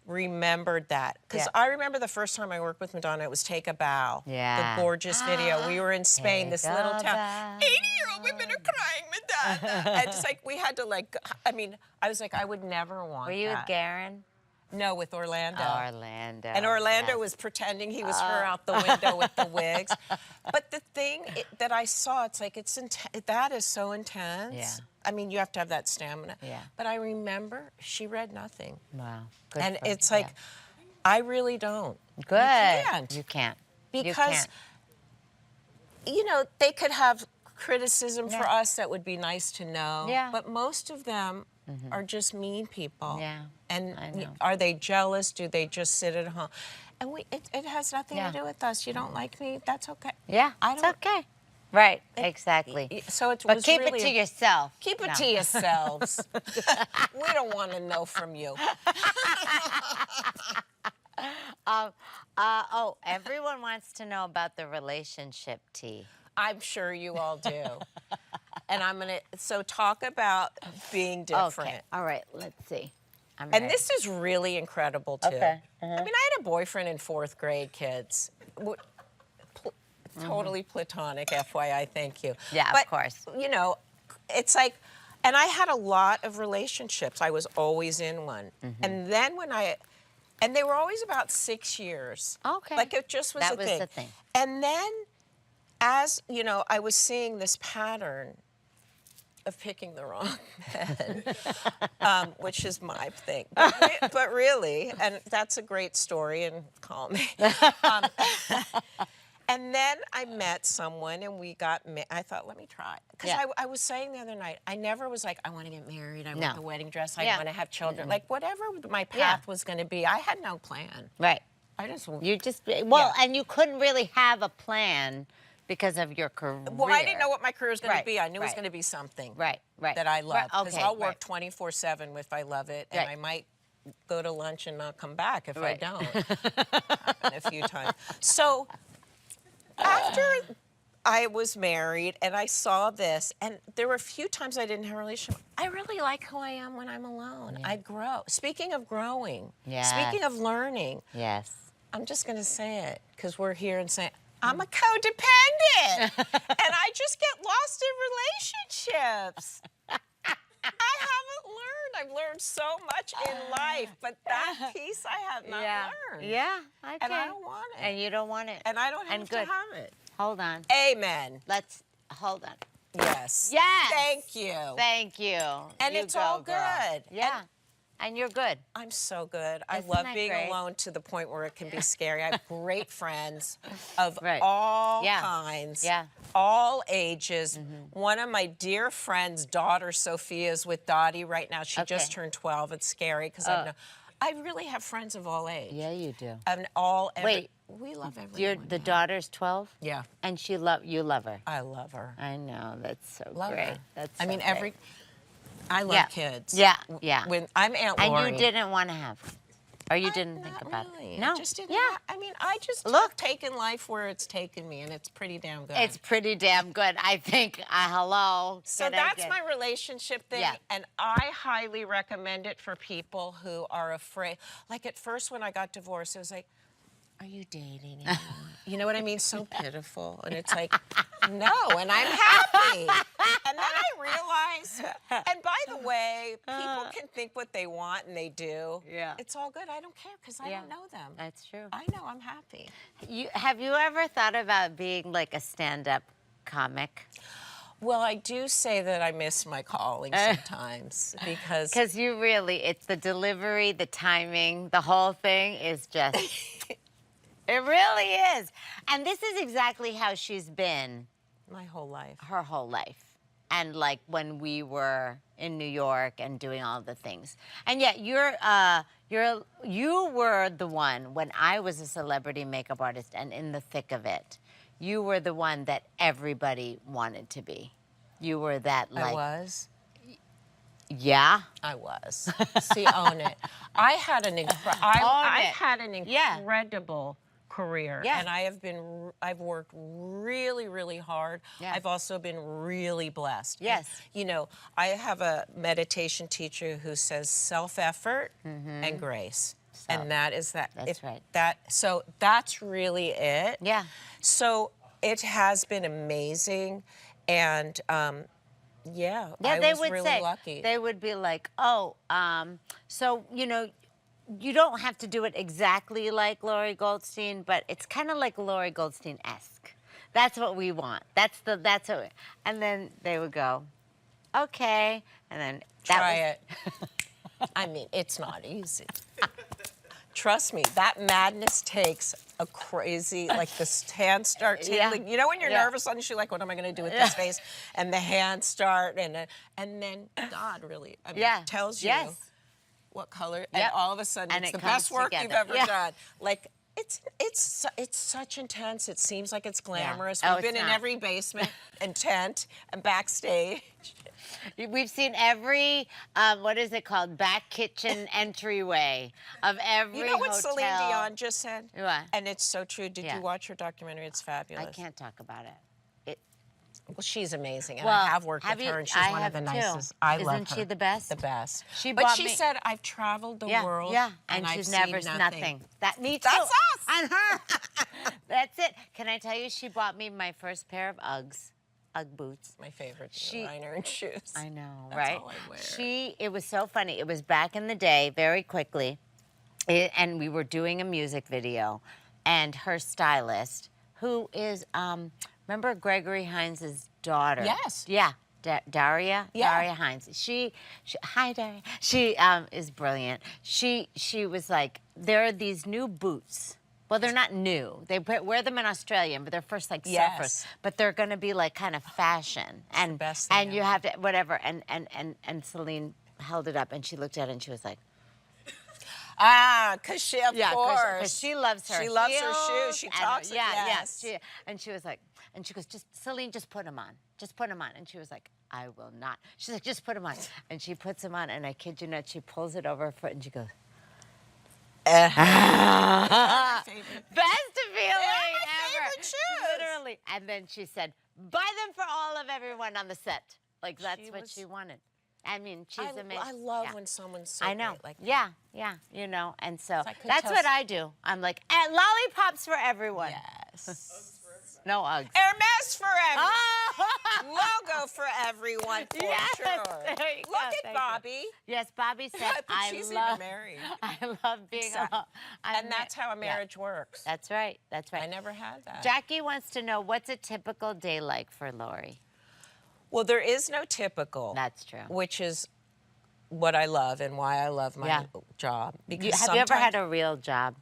remembered that. Because Yeah. I remember the first time I worked with Madonna, it was Take a Bow. Yeah. The gorgeous video. We were in Spain, this little Take a town. bow. 80-year-old women are crying, Madonna. And just like, we had to I was like, I would never want Were you that. with Garen? No, with Orlando. Orlando. And Orlando yes. was pretending he was her out the window with the wigs. But the thing that I saw, it's like, that is so intense. Yeah. I mean, you have to have that stamina. Yeah. But I remember she read nothing. Wow. Good And for it's you. like, I really don't. Good. You can't. You can't. Because, they could have criticism for us that would be nice to know. Yeah. But most of them are just mean people. Yeah, And I know. are they jealous? Do they just sit at home? And it has nothing Yeah. to do with us. You don't like me, that's okay. Yeah, it's okay. Right, exactly. So it But was keep really it to yourself. Keep it No. to yourselves. We don't want to know from you. Everyone wants to know about the relationship tea. I'm sure you all do. And so talk about being different. Okay, all right, let's see. I'm And ready. this is really incredible, too. Okay. I mean, I had a boyfriend in 4th grade, kids. totally platonic, FYI, thank you. Yeah, but, of course. You know, it's like, and I had a lot of relationships. I was always in one. And then and they were always about 6 years. Okay. Like it just was That a was thing. the thing. And then, as, you know, I was seeing this pattern of picking the wrong man, which is my thing. But really, and that's a great story, and call me. And then I met someone, and we got. I thought, let me try, because I was saying the other night, I never was like, I want to get married. I want the wedding dress. I want to have children. Like whatever my path was going to be, I had no plan. Right. I just and you couldn't really have a plan because of your career. Well, I didn't know what my career was going to be. I knew it was going to be something that I love. Because I'll work 24/7 if I love it, and I might go to lunch and not come back if I don't. Happened a few times. So after I was married and I saw this, and there were a few times I didn't have a relationship, I really like who I am when I'm alone. I grow. Speaking of growing, speaking of learning, I'm just going to say it because we're here and saying, I'm a codependent, and I just get lost in relationships. I haven't learned. I've learned so much in life, but that piece I have not learned. Yeah, okay. And I don't want it. And you don't want it. And I don't have to have it. Hold on. Amen. Hold on. Yes. Yes. Thank you. Thank you. And it's all good. Yeah. And you're good. I'm so good. I Isn't love that being great? alone to the point where it can be scary. I have great friends of Right. all kinds, all ages. One of my dear friends' daughter, Sophia, is with Dottie right now. She just turned 12. It's scary because I really have friends of all age. Yeah, you do. And we love everyone. The daughter's 12? Yeah. And you love her. I love her. I know. That's so Love great. her. That's I so mean, great. I love kids. Yeah, yeah. When I'm Aunt Lori. And you didn't want to have, or you didn't think about really. it? No. I just didn't. I mean, I just taken life where it's taken me, and it's pretty damn good. It's pretty damn good, I think. Hello. So that's my relationship thing, and I highly recommend it for people who are afraid. Like at first when I got divorced, it was like, are you dating anymore? You know what I mean? So pitiful. And it's like, no, and I'm happy. And then I realized, and by the way, people can think what they want, and they do. Yeah. It's all good. I don't care because I don't know them. That's true. I know I'm happy. Have you ever thought about being like a stand-up comic? Well, I do say that I miss my calling sometimes because... Because you really, it's the delivery, the timing, the whole thing is just... It really is. And this is exactly how she's been. My whole life. Her whole life. And like when we were in New York and doing all the things. And yet you were the one, when I was a celebrity makeup artist and in the thick of it, you were the one that everybody wanted to be. You were that like... I was? Yeah. I was. See, own it. I had an incredible career, and I've worked really, really hard. I've also been really blessed. Yes. And, you know, I have a meditation teacher who says self-effort and grace. And that is that. That's right. So that's really it. Yeah. So it has been amazing, and I was really lucky. They would be like, oh, so, you know, you don't have to do it exactly like Lori Goldstein, but it's kind of like Lori Goldstein-esque. That's what we want. And then they would go, okay, and then try it. I mean, it's not easy. Trust me, that madness takes a crazy, like the hands start tingling. You know when you're nervous, suddenly you're like, what am I going to do with this face? And the hands start, and then God really tells you what color, and all of a sudden it's the best work you've ever done. Like, it's such intense. It seems like it's glamorous. We've been in every basement and tent and backstage. We've seen every, what is it called, back kitchen entryway of every You know what hotel. Celine Dion just said? What? And it's so true. Did you watch her documentary? It's fabulous. I can't talk about it. Well, she's amazing, and Well, I have worked with her, and she's one of the nicest. I love her. Isn't she the best? The best. She but bought she me- said, I've traveled the world, and I've she's seen never nothing. That me too. That's us. And her. That's it. Can I tell you? She bought me my first pair of Uggs, Ugg boots. My favorite designer and shoes. I know, That's right? all I wear. It was so funny. It was back in the day, very quickly, and we were doing a music video, and her stylist, who is, remember Gregory Hines' daughter? Yes. Yeah. Daria? Yeah. Daria Hines. Hi, Daria. She is brilliant. She was like, there are these new boots. Well, they're not new. They wear them in Australia, but they're first like surfers. But they're going to be like kind of fashion. And the best thing and you have to whatever. And Celine held it up, and she looked at it, and she was like, Because she, of course. because she loves her. She loves her heels shoes. She and talks. yes. And she was like, and she goes, Celine, just put them on. Just put them on. And she was like, I will not. She's like, just put them on. And she puts them on, and I kid you not, she pulls it over her foot, and she goes, best feeling ever. Shoes. Literally. And then she said, buy them for all of everyone on the set. Like that's what she wanted. I mean, she's amazing. I love when someone's so I know. great like that. Yeah, you know. And so I could that's tell what I do. I'm like, lollipops for everyone. Yes. No Uggs. Hermes for everyone. Oh! Logo for everyone, for Yes, sure. there you go, Look at thank you. Bobby. Yes, Bobby said, I think I she's love, even married. I love being And that's how a marriage works. That's right. That's right. I never had that. Jackie wants to know, what's a typical day like for Lori? Well, there is no typical. That's true. Which is what I love and why I love my job. Because Have you ever had a real job?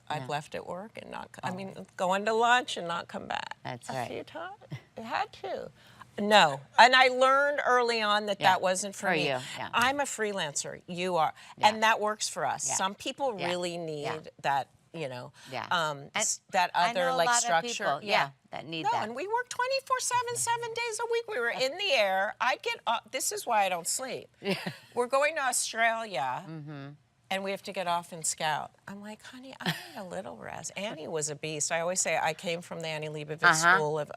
I've left at work and not. I mean, going to lunch and not come back. That's a right. few times. I had to. No, and I learned early on that that wasn't for me. you, yeah. I'm a freelancer. You are, and that works for us. Yeah. Some people really need that. You know, that I other know a like lot of structure. people, that need that. And we work 24/7, 7 days a week. We were in the air. I'd get up. This is why I don't sleep. We're going to Australia. And we have to get off and scout. I'm like, honey, I need a little rest. Annie was a beast. I always say I came from the Annie Leibovitz School of,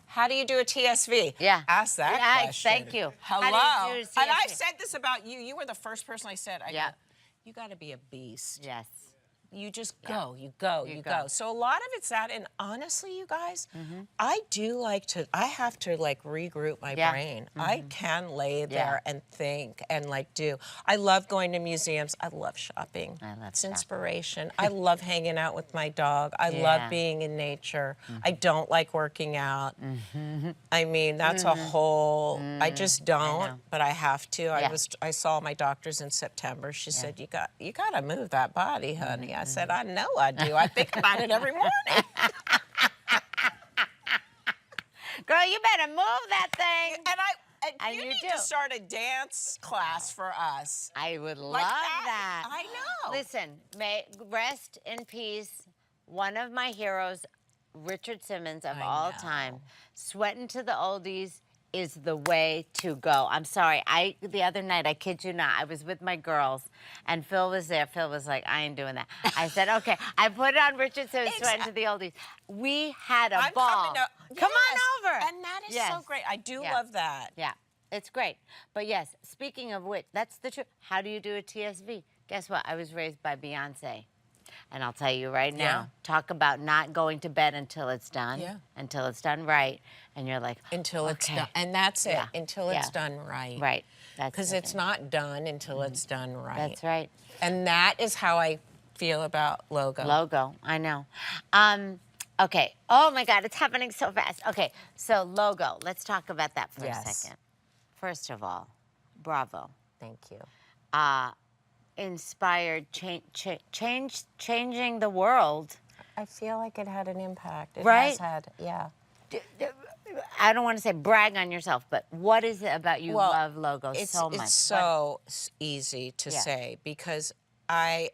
how do you do a TSV? Ask that question. Thank you. Hello. How do you do a TSV? And I've said this about you. You were the first person I said, go, you got to be a beast. Yes. You just go, you go. So a lot of it's that, and honestly, you guys, I have to like regroup my brain. I can lay there and think and like do. I love going to museums. I love shopping. It's inspiration. I love hanging out with my dog. I love being in nature. I don't like working out. I mean, that's a whole, I just don't, but I have to. I saw my doctors in September. She said, you got to move that body, honey. I said, I know I do. I think about it every morning. Girl, you better move that thing. And you need to start a dance class for us. I would love Like that. I know. Listen, may rest in peace. One of my heroes, Richard Simmons of all time, sweating to the oldies is the way to go. I'm sorry. The other night, I kid you not, I was with my girls, and Phil was there. Phil was like, I ain't doing that. I said, okay. I put on Richard Simmons, sweating to the oldies. We had a ball. Come on over. And that is so great. I do love that. Yeah, it's great. But yes, speaking of which, that's the truth. How do you do a TSV? Guess what? I was raised by Beyonce. And I'll tell you right now, talk about not going to bed until it's done, until it's done right. And you're like, until it's done. And that's it, until it's done right. Right. Because it's not done until it's done right. That's right. And that is how I feel about Logo. Logo, I know. Okay. Oh, my God, it's happening so fast. Okay, so Logo, let's talk about that for a second. First of all, bravo. Thank you. Inspired, changing the world. I feel like it had an impact. It Right? has had, I don't want to say brag on yourself, but what is it about you love Logo so much? It's so easy to say because I've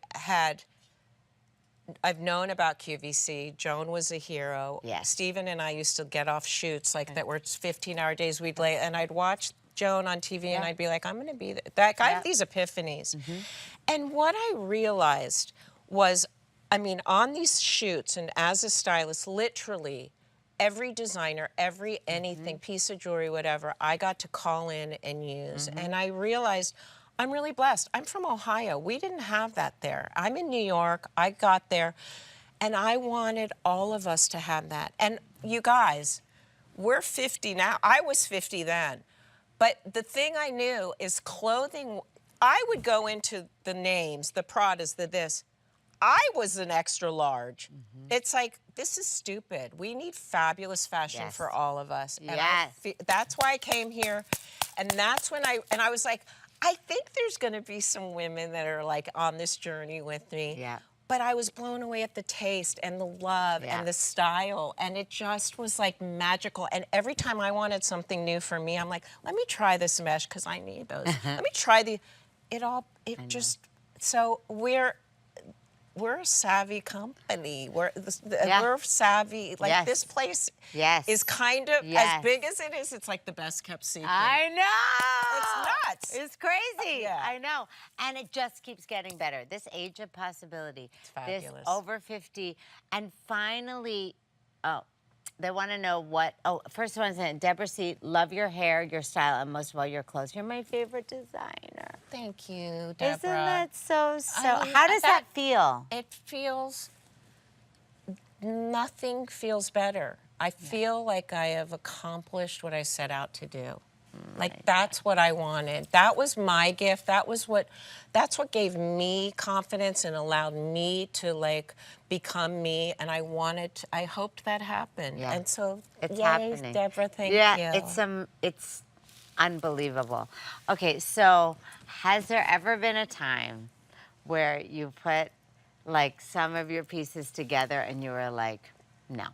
known about QVC. Joan was a hero. Yes. Stephen and I used to get off shoots like that were 15-hour days. We'd lay, and I'd watch Joan on TV, and I'd be like, I'm going to be that. I have these epiphanies. And what I realized was, I mean, on these shoots and as a stylist, literally, every designer, every anything, piece of jewelry, whatever, I got to call in and use. And I realized I'm really blessed. I'm from Ohio. We didn't have that there. I'm in New York. I got there, and I wanted all of us to have that. And you guys, we're 50 now. I was 50 then. But the thing I knew is clothing, I would go into the names, the Pradas, the this. I was an extra large. It's like, this is stupid. We need fabulous fashion for all of us. And that's why I came here. And that's when I was like, I think there's going to be some women that are like on this journey with me. Yeah. But I was blown away at the taste and the love and the style. And it just was like magical. And every time I wanted something new for me, I'm like, let me try this mesh because I need those. Let me try so we're a savvy company. We're savvy. Like this place is kind of as big as it is. It's like the best kept secret. I know. It's nuts. It's crazy. I know. And it just keeps getting better. This age of possibility. It's fabulous. This over 50. And finally, they want to know what, first one is Deborah C., love your hair, your style, and most of all, your clothes. You're my favorite designer. Thank you, Deborah. Isn't that so? How does that feel? It feels, nothing feels better. I feel like I have accomplished what I set out to do. Like, that's what I wanted. That was my gift. That's what gave me confidence and allowed me to, like, become me. And I hoped that happened. Yeah. And so, it's yay, happening. Deborah, thank you. Yeah, it's unbelievable. Okay, so has there ever been a time where you put, like, some of your pieces together and you were like, no?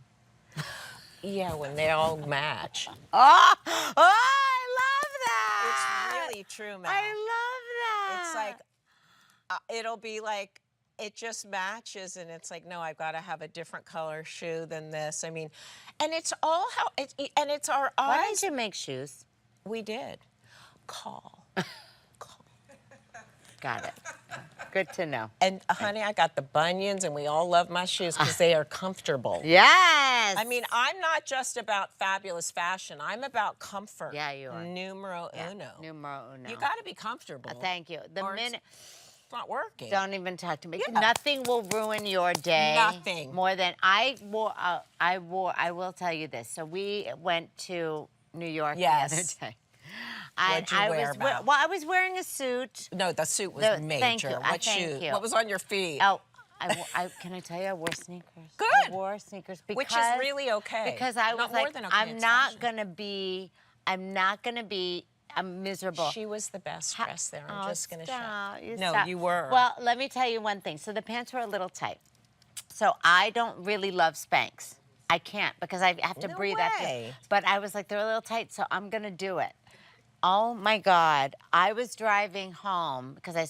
Yeah, when they all match. I love that. It's really true, man. I love that. It's like, it'll be like, it just matches, and it's like, no, I've got to have a different color shoe than this. I mean, and it's all and it's our eyes. Why didn't you make shoes? We did. Call. Got it. Good to know. And honey, I got the bunions, and we all love my shoes because they are comfortable. Yes. I mean, I'm not just about fabulous fashion. I'm about comfort. Yeah, you are. Numero uno. Numero uno. You got to be comfortable. Thank you. The minute it's not working. Don't even talk to me. Yeah. Nothing will ruin your day. Nothing. More than I will tell you this. So we went to New York the other day. What'd you wear, Mal? Well, I was wearing a suit. No, the suit was major. Thank you. What shoes? What was on your feet? Oh, can I tell you, I wore sneakers. Good. I wore sneakers because, which is really okay. Because I was like, I'm not gonna be miserable. She was the best dress there. I'm just gonna show. No, you were. Well, let me tell you one thing. So the pants were a little tight. So I don't really love Spanx. I can't because I have to breathe after. But I was like, they're a little tight, so I'm gonna do it. Oh my God! I was driving home because I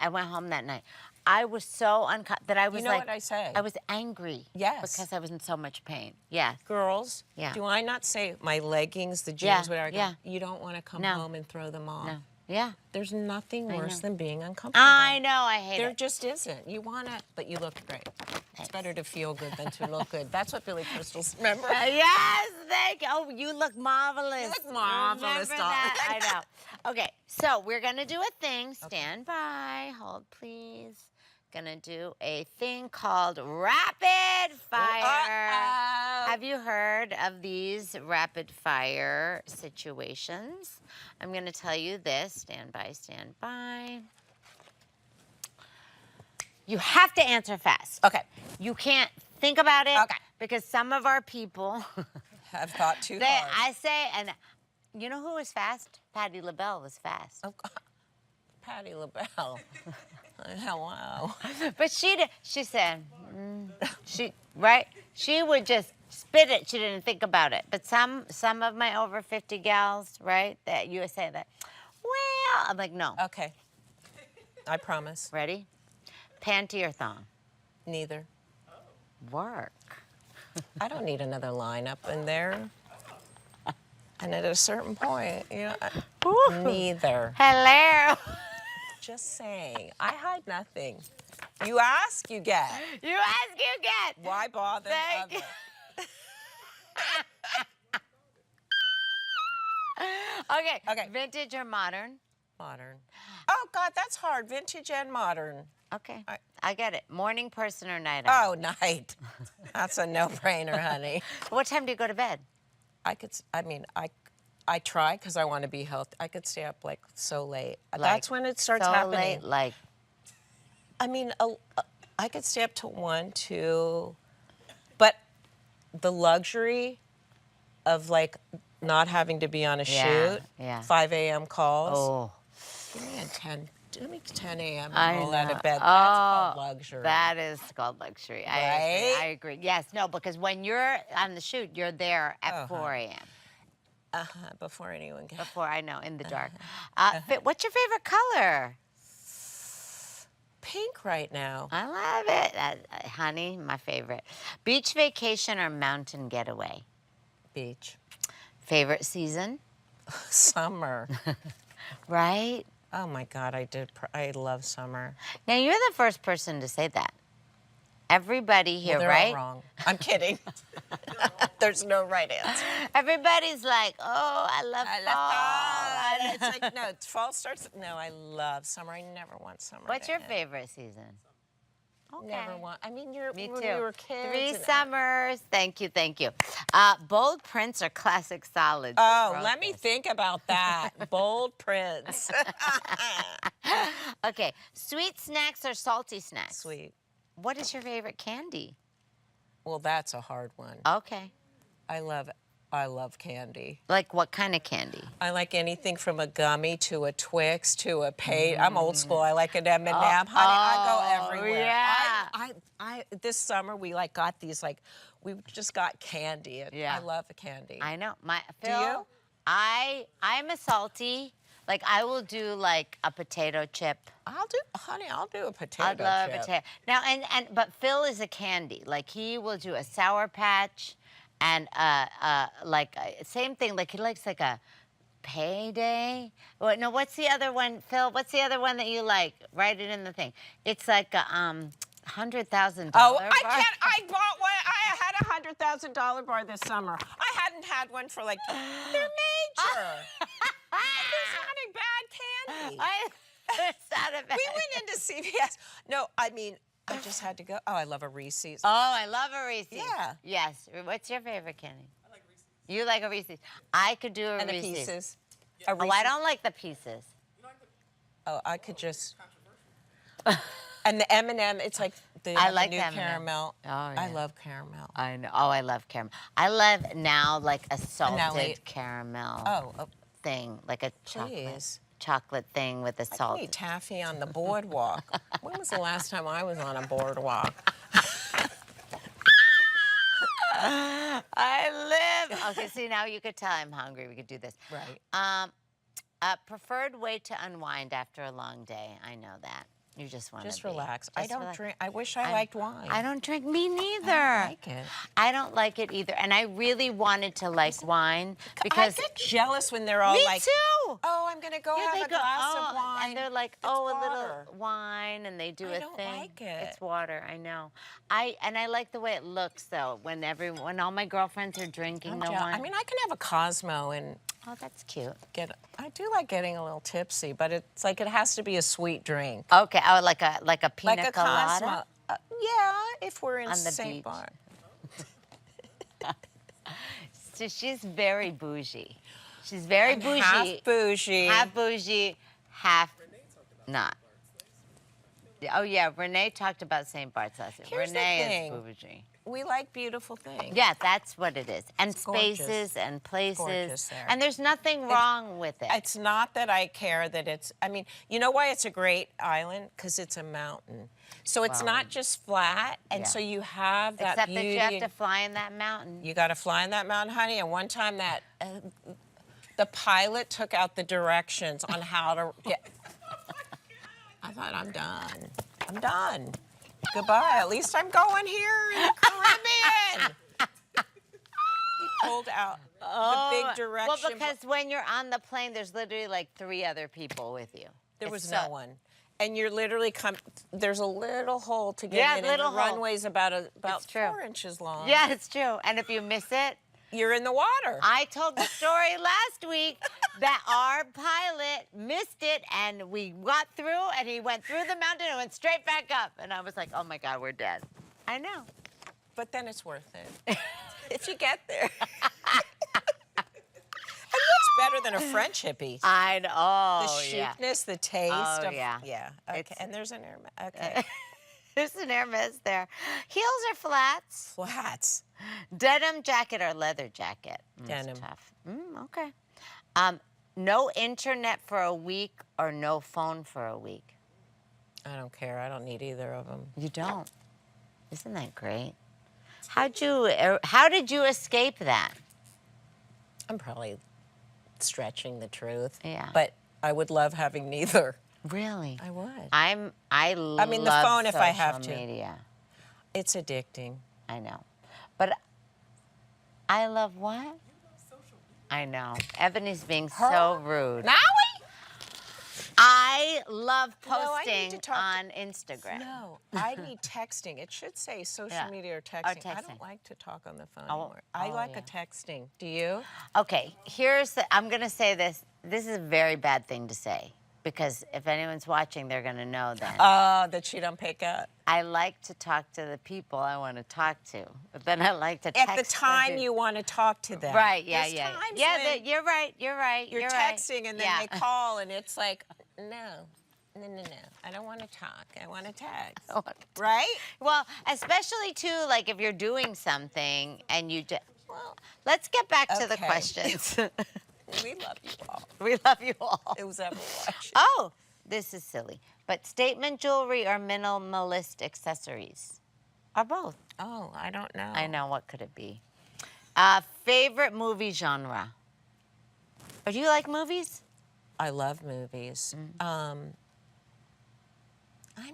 went home that night. I was so that I was You know what I say? I was angry. Yes. Because I was in so much pain. Yeah. Girls, do I not say my leggings, the jeans, whatever? Yeah. You don't want to come home and throw them off. No. Yeah. There's nothing worse than being uncomfortable. I know. I hate it. There just isn't. You want it, but you look great. It's better to feel good than to look good. That's what Billy Crystal's. Remember? Yes. Thank you. Oh, you look marvelous. You look marvelous, Remember that? I know. Okay. So we're gonna do a thing. Stand by. Hold, please. Gonna do a thing called rapid fire. Have you heard of these rapid fire situations? I'm gonna tell you this. Stand by, stand by. You have to answer fast. Okay. You can't think about it. Okay. Because some of our people have thought too hard. I say, and you know who was fast? Patti LaBelle was fast. Oh, Patti LaBelle. Hello. But she said, she would just spit it. She didn't think about it. But some of my over 50 gals, right, that you say that, well, I'm like, no. Okay. I promise. Ready? Panty or thong? Neither. Work. I don't need another line up in there. And at a certain point, neither. Hello. Just saying. I hide nothing. You ask, you get. You ask, you get. Why bother? Thank you. Okay. Okay. Vintage or modern? Modern. Oh, God, that's hard. Vintage and modern. Okay. I get it. Morning person or night owl? Oh, night. That's a no-brainer, honey. What time do you go to bed? I try because I want to be healthy. I could stay up like so late. Like, That's when it starts so happening. late, like, I mean, I could stay up till 1, 2, but the luxury of like not having to be on a shoot, 5 a.m. calls. oh. Give me 10 a.m. I and roll out know. of bed. That's called luxury. That is called luxury. Right? I agree. Yes, no, because when you're on the shoot, you're there at 4 a.m. Before anyone gets. Before I know, in the dark. What's your favorite color? Pink right now. I love it. Honey, my favorite. Beach vacation or mountain getaway? Beach. Favorite season? Summer. Right? Oh my God, I love summer. Now, you're the first person to say that. Everybody here, Well, they're right? all wrong. I'm kidding. There's no right answer. Everybody's like, oh, I love fall. It's like, no, fall starts. No, I love summer. I never want summer. What's to your end. favorite season? Okay. Never want. I mean, Me when too. we were kids. 3 and- summers. Thank you, thank you. Bold prints or classic solids? Oh, let me think about that. Bold prints. Okay, sweet snacks or salty snacks? Sweet. What is your favorite candy? Well, that's a hard one. Okay. I love candy. Like what kind of candy? I like anything from a gummy to a Twix to a pay. I'm old school. I like an M&M. Honey, I go everywhere. Yeah. This summer we got these we just got candy. And Yeah. I love the candy. I know. Do you? I'm a salty. Like I will do like a potato chip. I'll do a potato I'd love chip. a potato. Now but Phil is a candy. Like he will do a Sour Patch, and same thing. Like he likes like a Payday. No, what's the other one, Phil? What's the other one that you like? Write it in the thing. It's like a $100,000. Oh, I can't. I bought one. I had a $100,000 bar this summer. I hadn't had one for they're major. It's not a bad candy. It's not a bad. We went into CVS. No, I mean, I just had to go. Oh, I love a Reese's. Oh, I love a Reese's. Yeah. Yes. What's your favorite candy? I like Reese's. You like a Reese's. I could do a And the Reese's. pieces. Oh, I don't like the pieces. Oh, I could just. And the M&M, it's like the like new the M&M. caramel. Oh, I yeah. love caramel. I know. Oh, I love caramel. I love now like a salted wait. caramel Oh, thing, like a please. chocolate thing with a I salt. can eat taffy on the boardwalk. When was the last time I was on a boardwalk? I live. Okay, see now you could tell I'm hungry. We could do this. Right. Preferred way to unwind after a long day. I know that. You just want to Just relax. I don't relax. drink. I wish I liked wine. I don't drink. Me neither. I don't like it. I don't like it either. And I really wanted to like wine I because get jealous when they're all me like, too. "Oh, I'm gonna go have they a glass of wine," and they're like, It's "Oh, a water. little wine," and they do I a don't thing. like it. It's water. I know. I like the way it looks though. When all my girlfriends are drinking the wine. I mean, I can have a Cosmo and oh, that's cute. I do like getting a little tipsy, but it's like it has to be a sweet drink. Okay. Oh, like a pina Like a colada. Cosmo. Yeah, if we're in On the St. beach. Bar. So she's very bougie. She's very bougie. Half bougie. Half bougie, half not. Oh yeah, Renee talked about St. Bart's last week. Here's the Renee thing. is bougie. We like beautiful things. Yeah, that's what it is. And It's gorgeous. spaces and places. Gorgeous there. And there's nothing wrong with it. It's not that I care that it's, I mean, you know why it's a great island? Because it's a mountain. So it's Well, not just flat, and yeah. so you have that Except beauty. that you have to fly in that mountain. You got to fly in that mountain, honey. And one time the pilot took out the directions on how to get. I thought, I'm done. I'm done. Goodbye. At least I'm going here in the Caribbean. He pulled out the big direction. Well, because when you're on the plane, there's literally like 3 other people with you. There It's was so- no one. And you're literally there's a little hole to get Yeah, in, little and the hole. runway's about It's true. 4 inches long. Yeah, it's true. And if you miss it, you're in the water. I told the story last week that our pilot missed it, and we got through, and he went through the mountain and went straight back up. And I was like, oh, my God, we're dead. I know. But then it's worth it if you get there. And what's better than a French hippie? I know. Oh, The chicness, the taste. Oh, of, yeah. Yeah. Okay. And there's an air. Okay. There's an air mist there. Heels or flats? Flats. Denim jacket or leather jacket? Denim. That's tough. Okay. No internet for a week or no phone for a week? I don't care. I don't need either of them. You don't? Isn't that great? How did you escape that? I'm probably stretching the truth. Yeah. But I would love having neither. Really? I would. I mean, the love phone if I have social to. media. It's addicting. I know. But I love what? I know. Ebony's being so rude. Maui? I love No, I need posting to talk on Instagram. No, I need texting. It should say social Yeah. media or texting. I texting. don't like to talk on the phone Oh, anymore. I oh, like yeah. a texting. Do you? Okay, I'm going to say this. This is a very bad thing to say because if anyone's watching, they're going to know then. That you don't pick up. I like to talk to the people I want to talk to, but then I like to text At the time you want to talk to them. Right, yeah, There's yeah. times Yeah, when you're right. you're right. texting and then Yeah. they call and it's like, no. I don't want to talk. I want to text. Right? Well, especially too, like if you're doing something and you just. Well, let's get back to the Okay. questions. We love you all. We love you all. It was ever watching. Oh, this is silly. But statement jewelry or minimalist accessories? Or both? Oh, I don't know. I know. What could it be? Favorite movie genre? Or do you like movies? I love movies. I'm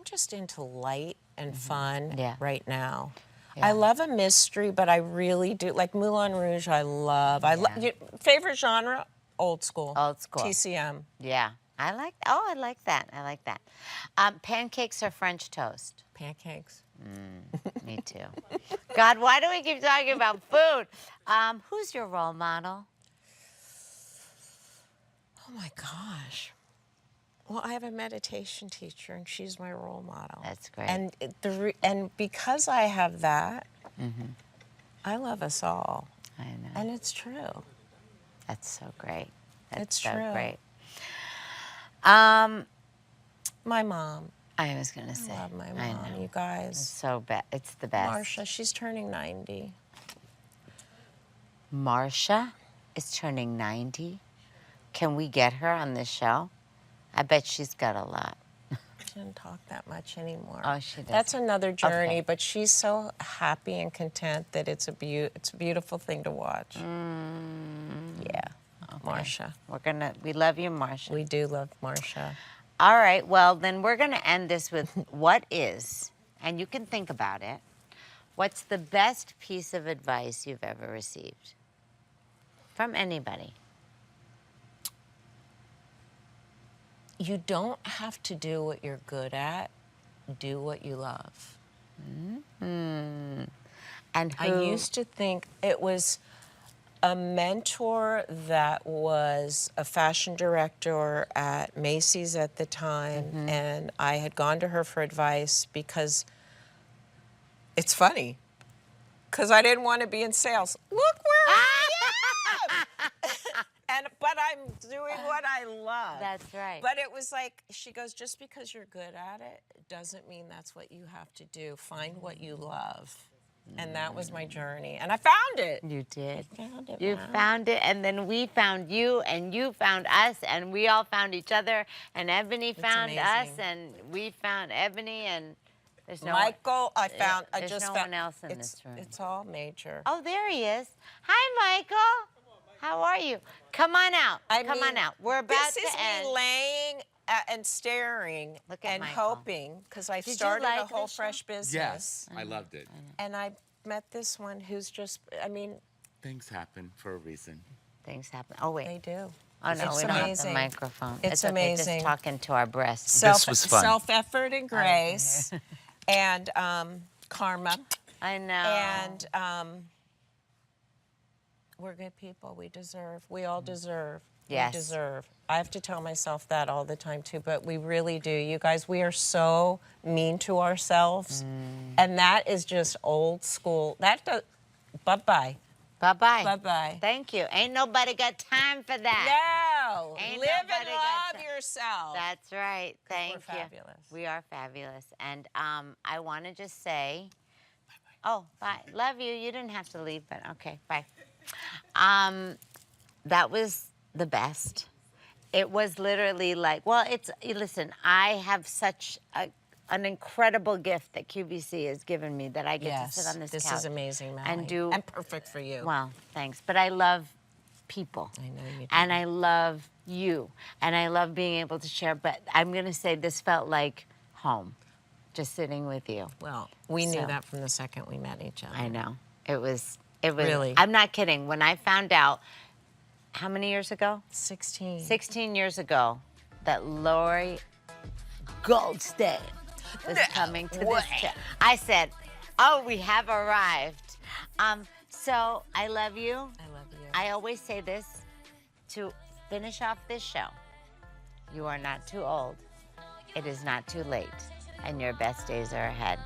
just into light and fun Yeah. right now. Yeah. I love a mystery, but I really do. Like Moulin Rouge, I love. Favorite genre? Old school. Old school. TCM. Yeah. I like that. I like that. Pancakes or French toast? Pancakes. Me too. God, why do we keep talking about food? Who's your role model? Oh my gosh. Well, I have a meditation teacher, and she's my role model. That's great. And because I have that, I love us all, I know. and it's true. That's so great. That's It's so true. great. My mom. I was gonna say. I love my I mom. know. You guys. So it's the best. Marcia, she's turning 90. Marcia is turning 90. Can we get her on this show? I bet she's got a lot. She doesn't talk that much anymore. Oh, she doesn't. That's another journey, Okay. but she's so happy and content that it's a beautiful thing to watch. Yeah, Marcia. We love you, Marcia. We do love Marcia. All right, well, then we're gonna end this with what is, and you can think about it, what's the best piece of advice you've ever received? From anybody. You don't have to do what you're good at. Do what you love. And I used to think it was a mentor that was a fashion director at Macy's at the time, and I had gone to her for advice because it's funny, because I didn't want to be in sales. Look where I am! But I'm doing what I love. That's right. But it was like, she goes, just because you're good at it doesn't mean that's what you have to do. Find what you love. And that was my journey. And I found it. You did. Found it, You Mom. found it, and then we found you, and you found us, and we all found each other, and Ebony found us, amazing. and we found Ebony, and there's no Michael, I there's just no found. one else in it's, this room. It's all major. Oh, there he is. Hi, Michael. How are you? Come on out. Come on mean, out. We're about This to is end. me laying and staring Look at and Michael. hoping, because I Did you started like a whole this show? fresh business. Yes, I loved it. And I met this one who's just, I mean, Things happen for a reason. Things happen. Oh, wait. they do. Oh, no, It's we don't have the amazing. microphone. It's okay, amazing. Just talking to our breasts. was fun. Self-effort and grace, and karma, I know. and We're good people. We all deserve. Yes. We deserve. I have to tell myself that all the time too, but we really do. You guys, we are so mean to ourselves. And that is just old school. Bye-bye. Bye-bye. Bye-bye. Thank you. Ain't nobody got time for that. No. Ain't Live and nobody got love yourself. That's right. Thank you. fabulous. We are fabulous. And I want to just say, oh, bye. Love you. You didn't have to leave, but okay, bye. That was the best. It was literally like, well, listen, I have such an incredible gift that QVC has given me that I get to sit on this couch. This is amazing, Mallie. And perfect for you. Well, thanks. But I love people. I know you do. And I love you. And I love being able to share. But I'm going to say this felt like home, just sitting with you. Well, we knew that from the second we met each other. I know. It was. Really? I'm not kidding. When I found out, how many years ago? 16. 16 years ago, that Lori Goldstein was coming to this show. I said, oh, we have arrived. So I love you. I love you. I always say this to finish off this show. You are not too old. It is not too late. And your best days are ahead.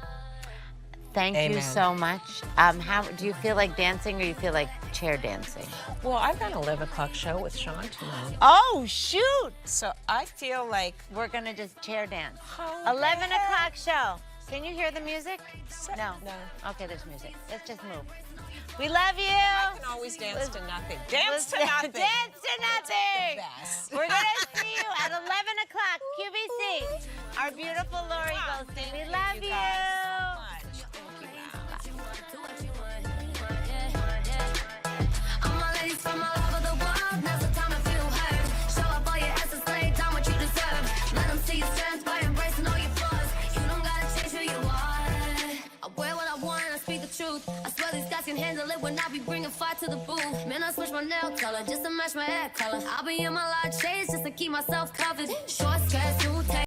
Thank you so much. How do you feel like dancing, or you feel like chair dancing? Well, I've got an 11 o'clock show with Sean tonight. Oh, shoot. So I feel like We're going to just chair dance. Oh, 11 yeah. o'clock show. Can you hear the music? No. No. Okay, there's music. Let's just move. We love you. I can always dance to nothing. Dance to nothing. Dance to nothing. Best. We're going to see you at 11 o'clock, QVC. Our beautiful Lori Goldstein. We love you you. guys so much. Thank you, Mal. All my ladies from all over the world, now's the time to feel heard. Show up all your asses, lay down what you deserve. Let them see your strength by embracing all your flaws. You don't gotta change who you are. I wear what I want and I speak the truth. I swear these guys can handle it when I be bringing fire to the booth. Man, I switch my nail color just to match my hair color. I'll be in my large shades just to keep myself covered. Short skirts, new